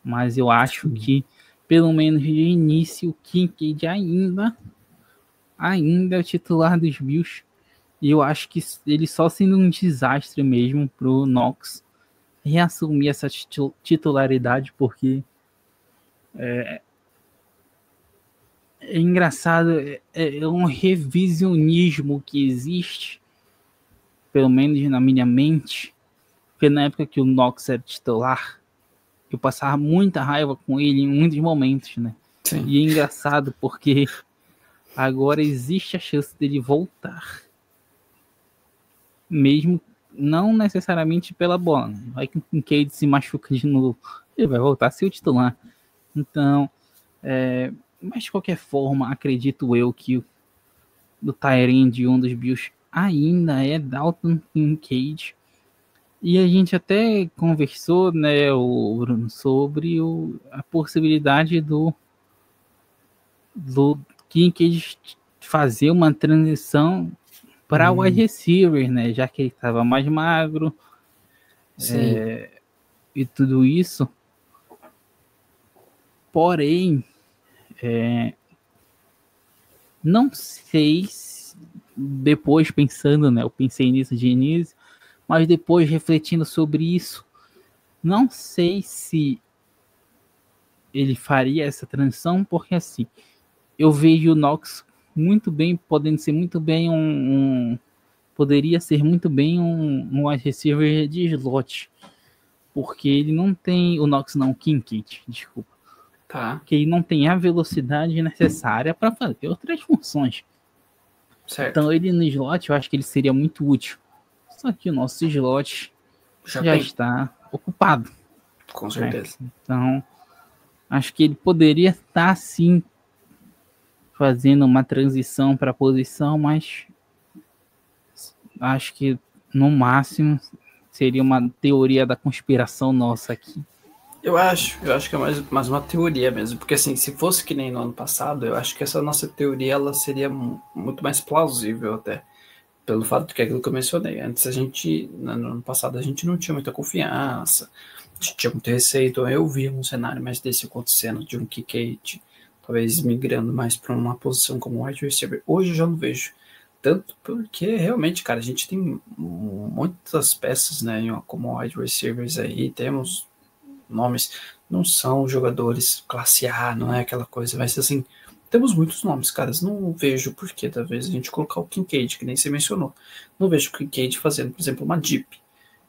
[SPEAKER 1] Mas eu acho que pelo menos de início, o Kincaid ainda é o titular dos Bills. E eu acho que ele só sendo um desastre mesmo pro Knox reassumir essa titularidade, porque é engraçado, é um revisionismo que existe, pelo menos na minha mente, porque na época que o Knox era titular, eu passava muita raiva com ele em muitos momentos, né?
[SPEAKER 2] Sim.
[SPEAKER 1] E é engraçado porque agora existe a chance dele voltar. Mesmo não necessariamente pela bola. Vai que o Kincaid se machuca de novo. Ele vai voltar a ser o titular. Então, mas de qualquer forma, acredito eu que do Tyrande, um dos Bills, ainda é Dalton Kincaid. E a gente até conversou, né, o Bruno, sobre a possibilidade do Kincaid fazer uma transição para o wide receiver, né, já que ele estava mais magro e tudo isso. Porém, não sei se, depois pensando, né, eu pensei nisso de início, mas depois refletindo sobre isso, não sei se ele faria essa transição, porque assim, eu vejo o Knox muito bem, podendo ser muito bem poderia ser muito bem um wide receiver de slot, porque ele não tem, o Knox não, o Kincaid, desculpa, porque ele não tem a velocidade necessária para fazer outras funções.
[SPEAKER 2] Certo.
[SPEAKER 1] Então ele no slot, eu acho que ele seria muito útil. Só que o nosso slot já está ocupado.
[SPEAKER 2] Com certeza.
[SPEAKER 1] Então, acho que ele poderia estar, sim, fazendo uma transição para a posição, mas acho que, no máximo, seria uma teoria da conspiração nossa aqui.
[SPEAKER 2] Eu acho que é mais uma teoria mesmo, porque assim, se fosse que nem no ano passado, eu acho que essa nossa teoria ela seria muito mais plausível até, pelo fato de que é aquilo que eu mencionei. Antes no ano passado a gente não tinha muita confiança, a gente tinha muito receio, então eu via um cenário mais desse acontecendo, de um Kincaid talvez migrando mais para uma posição como wide receiver. Hoje eu já não vejo tanto, porque realmente, cara, a gente tem muitas peças, né, como wide receivers aí, temos nomes, não são jogadores classe A, não é aquela coisa, mas assim, temos muitos nomes, caras, não vejo por que talvez a gente colocar o Kincaid, que nem você mencionou, não vejo o Kincaid fazendo, por exemplo, uma deep,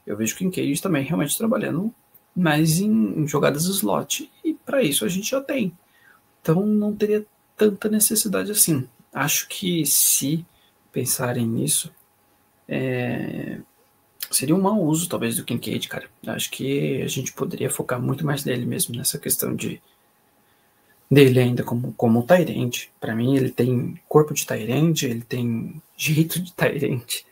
[SPEAKER 2] eu vejo o Kincaid também realmente trabalhando mais em jogadas slot, e para isso a gente já tem, então não teria tanta necessidade assim. Acho que se pensarem nisso, seria um mau uso, talvez, do Kincaid, cara. Acho que a gente poderia focar muito mais nele mesmo, nessa questão dele ainda como Tyrande. Para mim, ele tem corpo de Tyrande, ele tem jeito de Tyrande.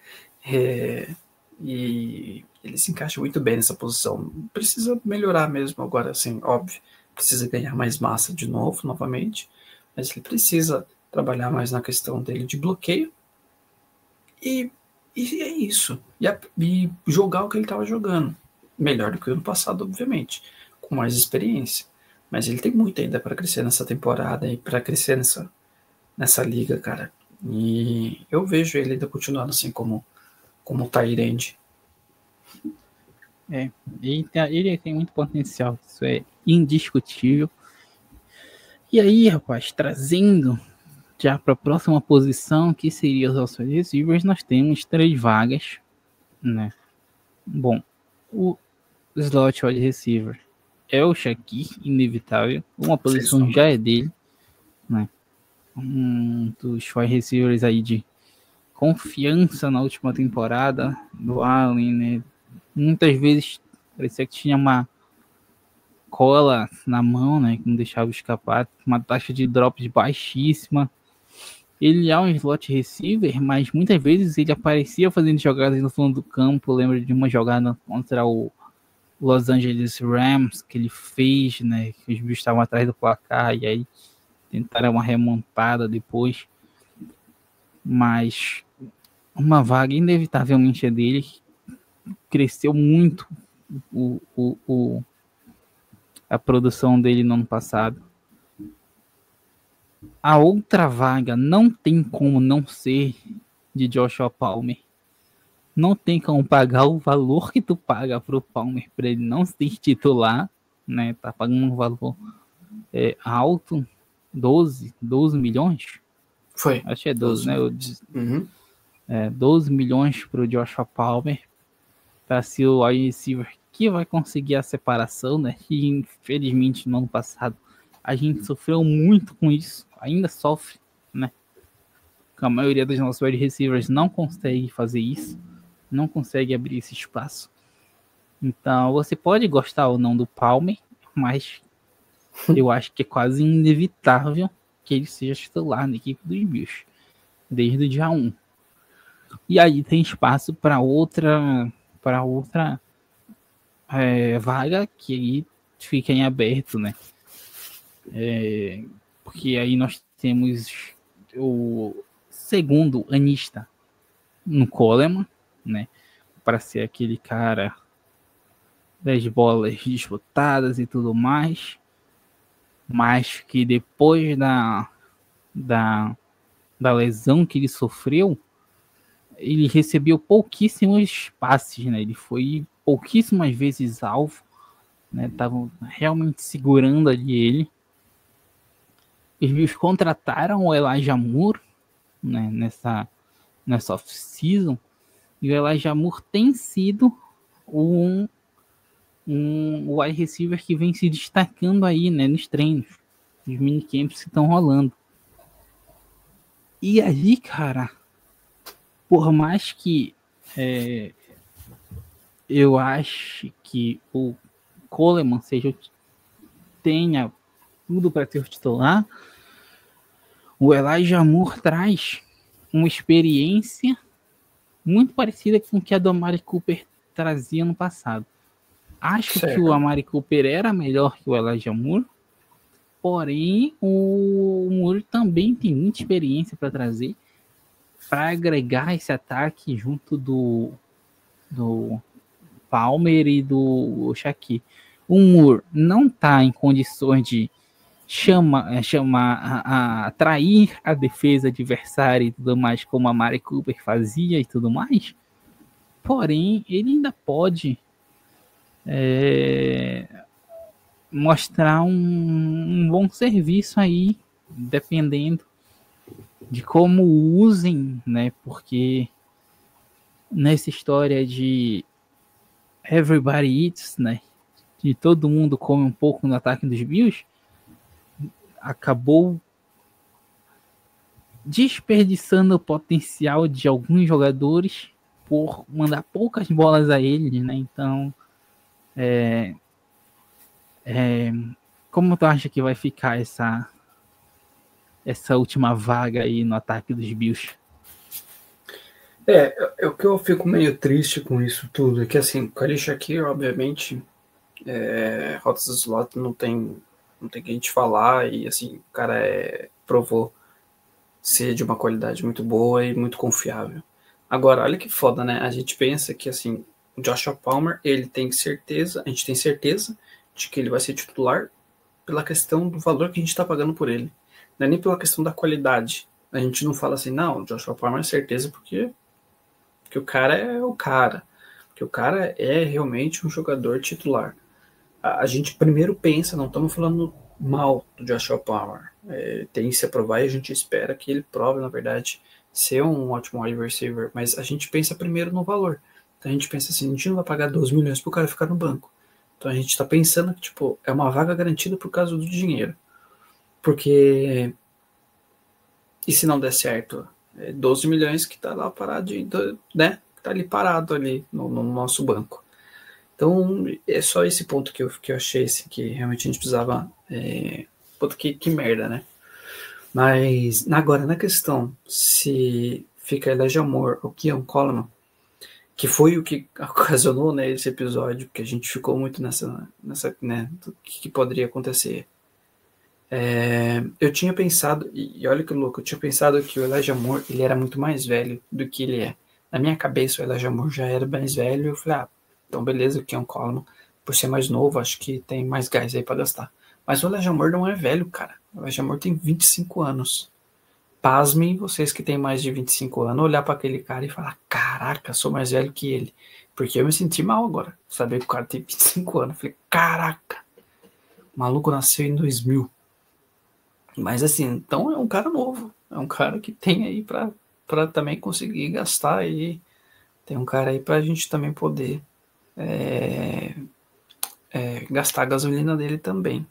[SPEAKER 2] E ele se encaixa muito bem nessa posição. Precisa melhorar mesmo agora, assim, óbvio. Precisa ganhar mais massa de novo, novamente. Mas ele precisa trabalhar mais na questão dele de bloqueio. E é isso. E jogar o que ele estava jogando. Melhor do que o ano passado, obviamente. Com mais experiência. Mas ele tem muito ainda para crescer nessa temporada e para crescer nessa liga, cara. E eu vejo ele ainda continuando assim como Tyrande.
[SPEAKER 1] Ele tem muito potencial. Isso é indiscutível. E aí, rapaz, trazendo já para a próxima posição, que seria os nossos receivers, nós temos 3 vagas, né? Bom, o slot wide receiver é o Shaquille, inevitável. Uma posição já é dele, né? Um dos wide receivers aí de confiança na última temporada do Allen, né? Muitas vezes parecia que tinha uma cola na mão, né? Que não deixava escapar, uma taxa de drops baixíssima. Ele é um slot receiver, mas muitas vezes ele aparecia fazendo jogadas no fundo do campo. Eu lembro de uma jogada contra o Los Angeles Rams que ele fez, né? Que os bichos estavam atrás do placar e aí tentaram uma remontada depois. Mas uma vaga inevitavelmente é dele. Cresceu muito a produção dele no ano passado. A outra vaga não tem como não ser de Joshua Palmer. Não tem como pagar o valor que tu paga pro Palmer para ele não ser titular, né? Tá pagando um valor alto, 12 milhões?
[SPEAKER 2] Foi.
[SPEAKER 1] Acho que é 12, né?
[SPEAKER 2] Uhum.
[SPEAKER 1] 12 milhões pro Joshua Palmer para ser o wide receiver que vai conseguir a separação, né? E infelizmente no ano passado a gente sofreu muito com isso, ainda sofre, né? A maioria dos nossos wide receivers não consegue fazer isso, não consegue abrir esse espaço. Então você pode gostar ou não do Palmer, mas eu acho que é quase inevitável que ele seja titular na equipe dos Bills desde o dia 1. E aí tem espaço para outra vaga que aí fica em aberto, né? Porque aí nós temos o segundo anista no Coleman, né? Para ser aquele cara das bolas disputadas e tudo mais, mas que depois da lesão que ele sofreu, ele recebeu pouquíssimos passes, né? Ele foi pouquíssimas vezes alvo, né? Estavam realmente segurando ali ele. Eles contrataram o Elijah Moore, né? Nessa off-season, e o Elijah Moore tem sido um wide receiver que vem se destacando aí, né? Nos treinos, nos minicamps que estão rolando. E aí, cara, por mais que eu acho que o Coleman tenha tudo para ser o titular, o Elijah Moore traz uma experiência muito parecida com o que a do Amari Cooper trazia no passado. Acho que o Amari Cooper era melhor que o Elijah Moore, porém o Moore também tem muita experiência para trazer, para agregar esse ataque junto do Palmer e do Shaquille. O Moore não está em condições de atrair a defesa adversária e tudo mais, como a Amari Cooper fazia e tudo mais. Porém, ele ainda pode mostrar um bom serviço aí, dependendo de como usem, né? Porque nessa história de everybody eats, né? De todo mundo come um pouco no ataque dos Bills, acabou desperdiçando o potencial de alguns jogadores por mandar poucas bolas a eles, né? Então, como tu acha que vai ficar essa última vaga aí no ataque dos Bills?
[SPEAKER 2] O que eu fico meio triste com isso tudo é que, assim, o Khalil Shakir, obviamente, rotas de slot não tem que a gente falar, e, assim, o cara provou ser de uma qualidade muito boa e muito confiável. Agora, olha que foda, né? A gente pensa que, assim, o Joshua Palmer, a gente tem certeza de que ele vai ser titular pela questão do valor que a gente está pagando por ele. Não é nem pela questão da qualidade. A gente não fala assim, não, o Joshua Palmer é certeza porque o cara é o cara. Porque o cara é realmente um jogador titular. A gente primeiro pensa, não estamos falando mal do Joshua Palmer. Tem que se aprovar e a gente espera que ele prove, na verdade, ser um ótimo wide receiver. Mas a gente pensa primeiro no valor. Então a gente pensa assim, a gente não vai pagar 12 milhões pro cara ficar no banco. Então a gente está pensando que, tipo, é uma vaga garantida por causa do dinheiro. Porque, e se não der certo, 12 milhões que tá lá parado, né? Tá ali parado ali no nosso banco. Então, é só esse ponto que eu achei assim, que realmente a gente precisava. Puta, que merda, né? Mas, agora, na questão se fica Elijah Moore ou Keon Coleman, que foi o que ocasionou, né, esse episódio, porque a gente ficou muito nessa né, do que poderia acontecer. Eu tinha pensado, e olha que louco, eu tinha pensado que o Elijah Moore, ele era muito mais velho do que ele é. Na minha cabeça, o Elijah Moore já era mais velho, eu falei, então beleza, o Keon Coleman, por ser mais novo, acho que tem mais gás aí para gastar. Mas o Elijah Moore não é velho, cara. O Elijah Moore tem 25 anos. Pasmem vocês que têm mais de 25 anos, olhar para aquele cara e falar, caraca, sou mais velho que ele. Porque eu me senti mal agora, saber que o cara tem 25 anos. Eu falei, caraca, o maluco nasceu em 2000. Mas assim, então é um cara novo. É um cara que tem aí para também conseguir gastar aí. Tem um cara aí pra gente também poder gastar a gasolina dele também.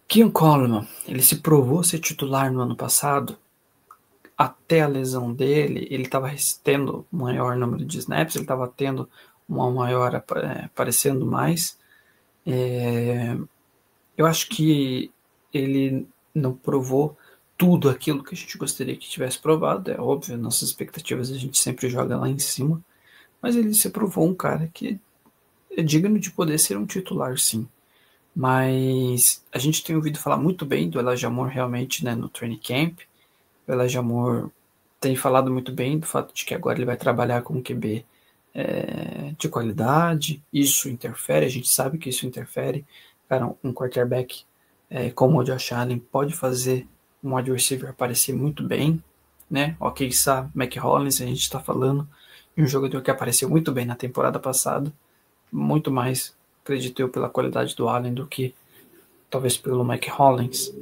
[SPEAKER 2] Keon Coleman, ele se provou ser titular no ano passado. Até a lesão dele, ele estava tendo um maior número de snaps, ele estava tendo uma maior, aparecendo mais. Eu acho que ele não provou tudo aquilo que a gente gostaria que tivesse provado. É óbvio, nossas expectativas a gente sempre joga lá em cima. Mas ele se provou um cara que é digno de poder ser um titular, sim. Mas a gente tem ouvido falar muito bem do Elijah Moore realmente, né, no training camp. O Elijah Moore tem falado muito bem do fato de que agora ele vai trabalhar com um QB de qualidade. Isso interfere, a gente sabe que isso interfere. Cara, um quarterback como o Josh Allen pode fazer um wide receiver aparecer muito bem, né? Ok, Mac Hollins, a gente está falando de um jogador que apareceu muito bem na temporada passada, muito mais, acredito eu, pela qualidade do Allen do que talvez pelo Mac Hollins,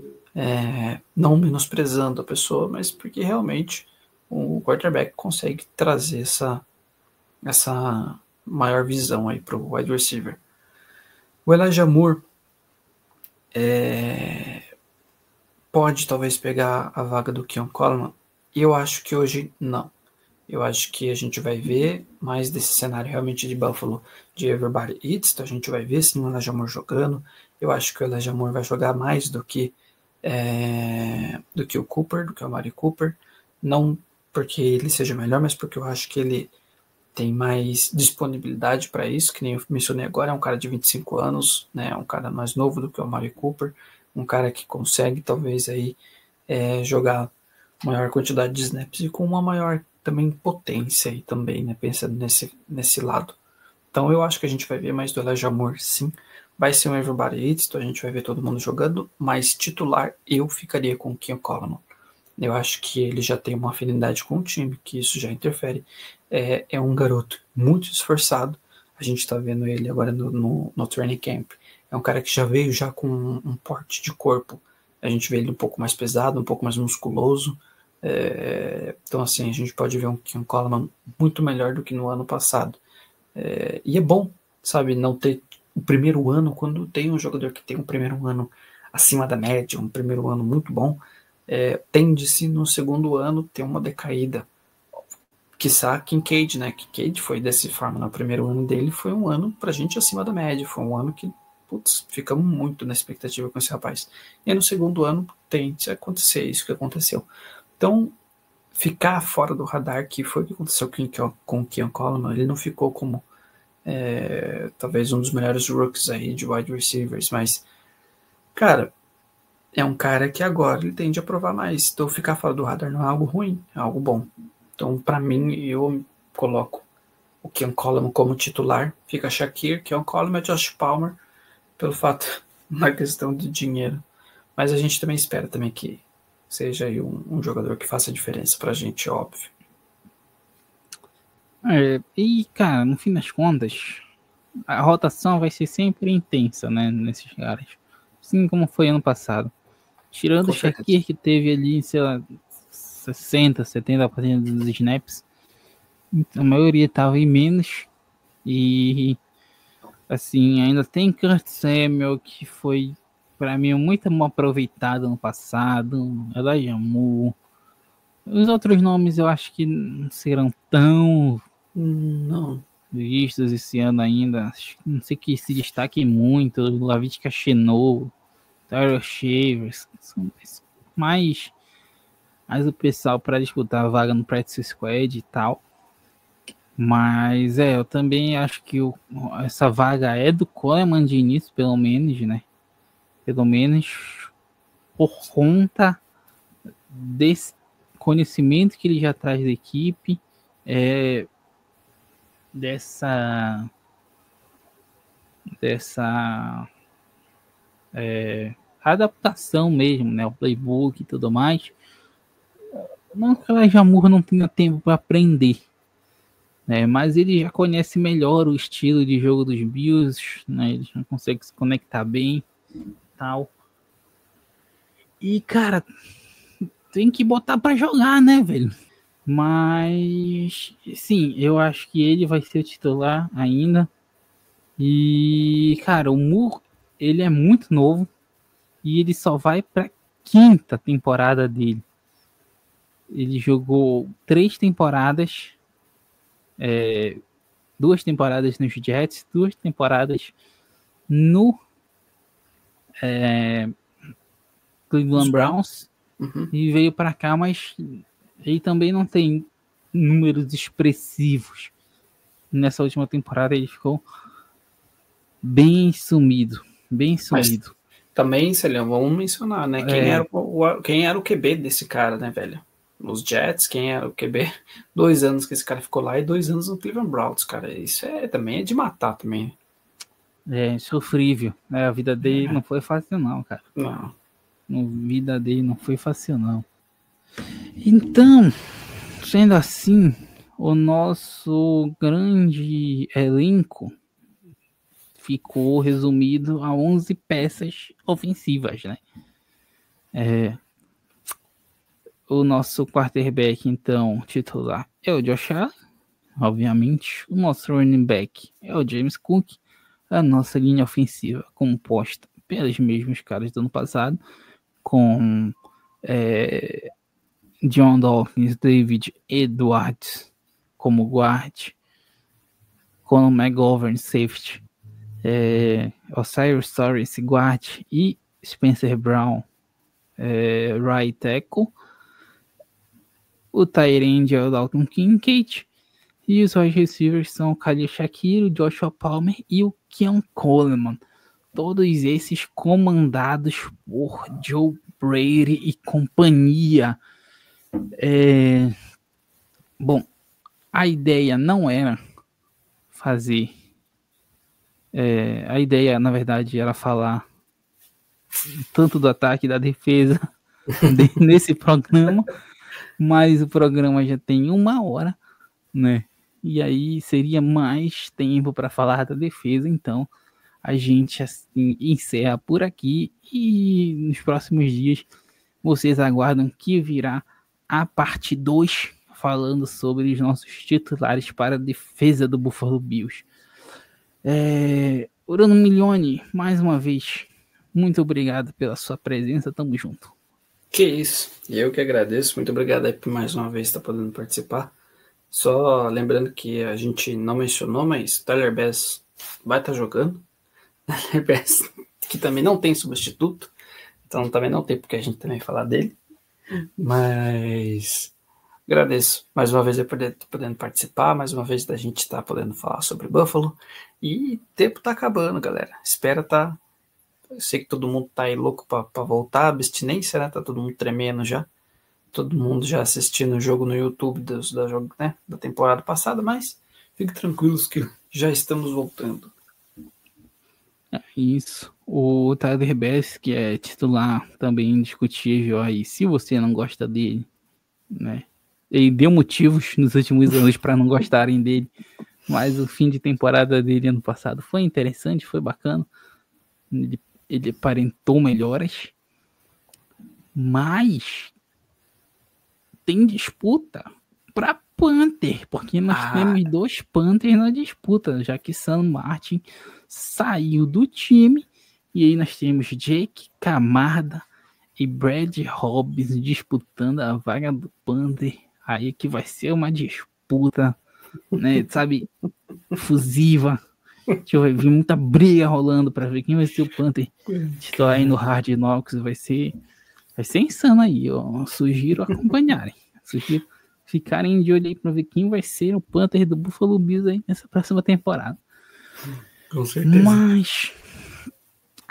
[SPEAKER 2] não menosprezando a pessoa, mas porque realmente o quarterback consegue trazer essa maior visão aí para o wide receiver. O Elijah Moore pode talvez pegar a vaga do Keon Coleman, e eu acho que hoje não. Eu acho que a gente vai ver mais desse cenário realmente de Buffalo, de Everybody Eats, então a gente vai ver sim o Elijah Moore jogando. Eu acho que o Elijah Moore vai jogar mais do que o Cooper, do que o Amari Cooper. Não porque ele seja melhor, mas porque eu acho que ele tem mais disponibilidade para isso, que nem eu mencionei agora, é um cara de 25 anos, né, é um cara mais novo do que o Amari Cooper, um cara que consegue talvez aí jogar maior quantidade de snaps e com uma maior também potência aí também, né, pensando nesse lado. Então eu acho que a gente vai ver mais do Elijah Moore, sim. Vai ser um Everybody Eats, então a gente vai ver todo mundo jogando, mas titular eu ficaria com o Keon Coleman. Eu acho que ele já tem uma afinidade com o time, que isso já interfere. É um garoto muito esforçado. A gente está vendo ele agora no training camp. É um cara que já veio já com um porte de corpo. A gente vê ele um pouco mais pesado, um pouco mais musculoso. Então, assim, a gente pode ver um Coleman muito melhor do que no ano passado. E é bom, sabe, não ter o primeiro ano, quando tem um jogador que tem um primeiro ano acima da média, um primeiro ano muito bom, tende-se no segundo ano ter uma decaída. Quiçá Kincaid, né? Kincaid foi dessa forma. No primeiro ano dele foi um ano pra gente acima da média. Foi um ano que, putz, ficamos muito na expectativa com esse rapaz. E aí no segundo ano tende a acontecer isso que aconteceu. Então, ficar fora do radar, que foi o que aconteceu com o Keon Coleman, ele não ficou como talvez um dos melhores rookies aí de wide receivers, mas, cara, é um cara que agora ele tende a provar mais. Então ficar fora do radar não é algo ruim, é algo bom. Então, para mim, eu coloco o Keon Coleman como titular. Fica Shakir, Keon Coleman e Josh Palmer, pelo fato na questão de dinheiro. Mas a gente também espera também que seja aí um jogador que faça diferença pra gente, óbvio.
[SPEAKER 1] E, cara, no fim das contas, a rotação vai ser sempre intensa, né, nesses caras. Assim como foi ano passado. Tirando o Shakir, que teve ali, sei lá, 60, 70% dos snaps, a maioria estava em menos. E, assim, ainda tem Kurt Samuel, que foi, para mim, muito mal aproveitado no passado. Elijah Moore. Os outros nomes eu acho que não serão tão
[SPEAKER 2] Não.
[SPEAKER 1] vistos esse ano ainda. Não sei que se destaque muito. Lavitka Shenault, Tyler Shavers, mais o pessoal para disputar a vaga no Practice Squad e tal. Mas eu também acho que essa vaga é do Coleman de início, pelo menos, né? Pelo menos por conta desse conhecimento que ele já traz da equipe, dessa a adaptação mesmo, né? O playbook e tudo mais. Não que o Elijah Moore não tenha tempo para aprender, né? Mas ele já conhece melhor o estilo de jogo dos Bills, né? Ele já consegue se conectar bem, tal. E cara, tem que botar para jogar, né, velho? Mas sim, eu acho que ele vai ser o titular ainda. E cara, o Moore, ele é muito novo e ele só vai para quinta temporada dele. Ele jogou 3 temporadas, 2 temporadas nos Jets, 2 temporadas no Cleveland Browns, e veio para cá, mas ele também não tem números expressivos. Nessa última temporada ele ficou bem sumido, bem sumido.
[SPEAKER 2] Mas também, Celhão, vamos mencionar, né? Quem era o QB desse cara, né, velho? Nos Jets, quem era o QB? 2 anos que esse cara ficou lá e 2 anos no Cleveland Browns, cara. Isso também é de matar também.
[SPEAKER 1] É sofrível, né? A vida dele não foi fácil não, cara.
[SPEAKER 2] Não.
[SPEAKER 1] A vida dele não foi fácil não. Então, sendo assim, o nosso grande elenco ficou resumido a 11 peças ofensivas, né? O nosso quarterback, então, titular é o Josh Allen, obviamente. O nosso running back é o James Cook. A nossa linha ofensiva composta pelos mesmos caras do ano passado, com John Dawkins, David Edwards como guard, Conor McGovern, safety, Osiris Torres, guard, e Spencer Brown, right tackle. O tight end é o Dalton Kincaid, e os wide receivers são o Khalil Shakir, o Joshua Palmer e o Keon Coleman. Todos esses comandados por Joe Brady e companhia. Bom, a ideia não era fazer... a ideia, na verdade, era falar tanto do ataque e da defesa nesse programa, mas o programa já tem 1 hora, né? E aí seria mais tempo para falar da defesa, então a gente assim encerra por aqui e nos próximos dias vocês aguardam que virá a parte 2 falando sobre os nossos titulares para a defesa do Buffalo Bills. Bruno Milioni, mais uma vez, muito obrigado pela sua presença, tamo junto.
[SPEAKER 2] Que isso, eu que agradeço, muito obrigado aí por mais uma vez estar podendo participar. Só lembrando que a gente não mencionou, mas Tyler Bass vai estar jogando. Tyler Bass, que também não tem substituto, então também não tem porque a gente também falar dele. Mas agradeço mais uma vez eu podendo participar, mais uma vez da gente estar podendo falar sobre Buffalo. E o tempo tá acabando, galera. Espera tá. Eu sei que todo mundo tá aí louco pra voltar, abstinência, né? Tá todo mundo tremendo já. Todo mundo já assistindo o jogo no YouTube da temporada passada, mas fiquem tranquilos que já estamos voltando.
[SPEAKER 1] Isso. O Tyler Bass, que é titular, também indiscutível aí. Se você não gosta dele, né? Ele deu motivos nos últimos anos para não gostarem dele, mas o fim de temporada dele ano passado foi interessante, foi bacana. Ele aparentou melhoras, mas tem disputa para Panther, porque nós temos 2 Panthers na disputa, já que Sam Martin saiu do time, e aí nós temos Jake Camarda e Brad Hobbs disputando a vaga do Panther, aí que vai ser uma disputa, né, sabe, fusiva. Deixa eu ver muita briga rolando para ver quem vai ser o Panther titular aí no Hard Knocks. Vai ser insano aí, eu sugiro acompanharem, sugiro ficarem de olho aí para ver quem vai ser o Panther do Buffalo Bills aí nessa próxima temporada.
[SPEAKER 2] Com certeza.
[SPEAKER 1] Mas,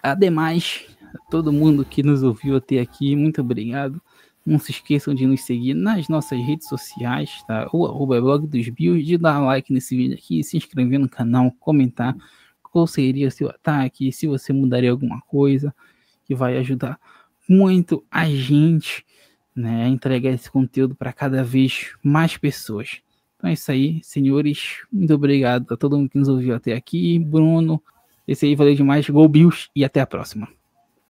[SPEAKER 1] ademais, a todo mundo que nos ouviu até aqui, muito obrigado. Não se esqueçam de nos seguir nas nossas redes sociais, tá? O @blog dos Bills, de dar like nesse vídeo aqui, se inscrever no canal, comentar, qual seria o seu ataque, se você mudaria alguma coisa, que vai ajudar muito a gente, né, a entregar esse conteúdo para cada vez mais pessoas. Então é isso aí, senhores. Muito obrigado a todo mundo que nos ouviu até aqui. Bruno, esse aí valeu demais. Go Bills e até a próxima.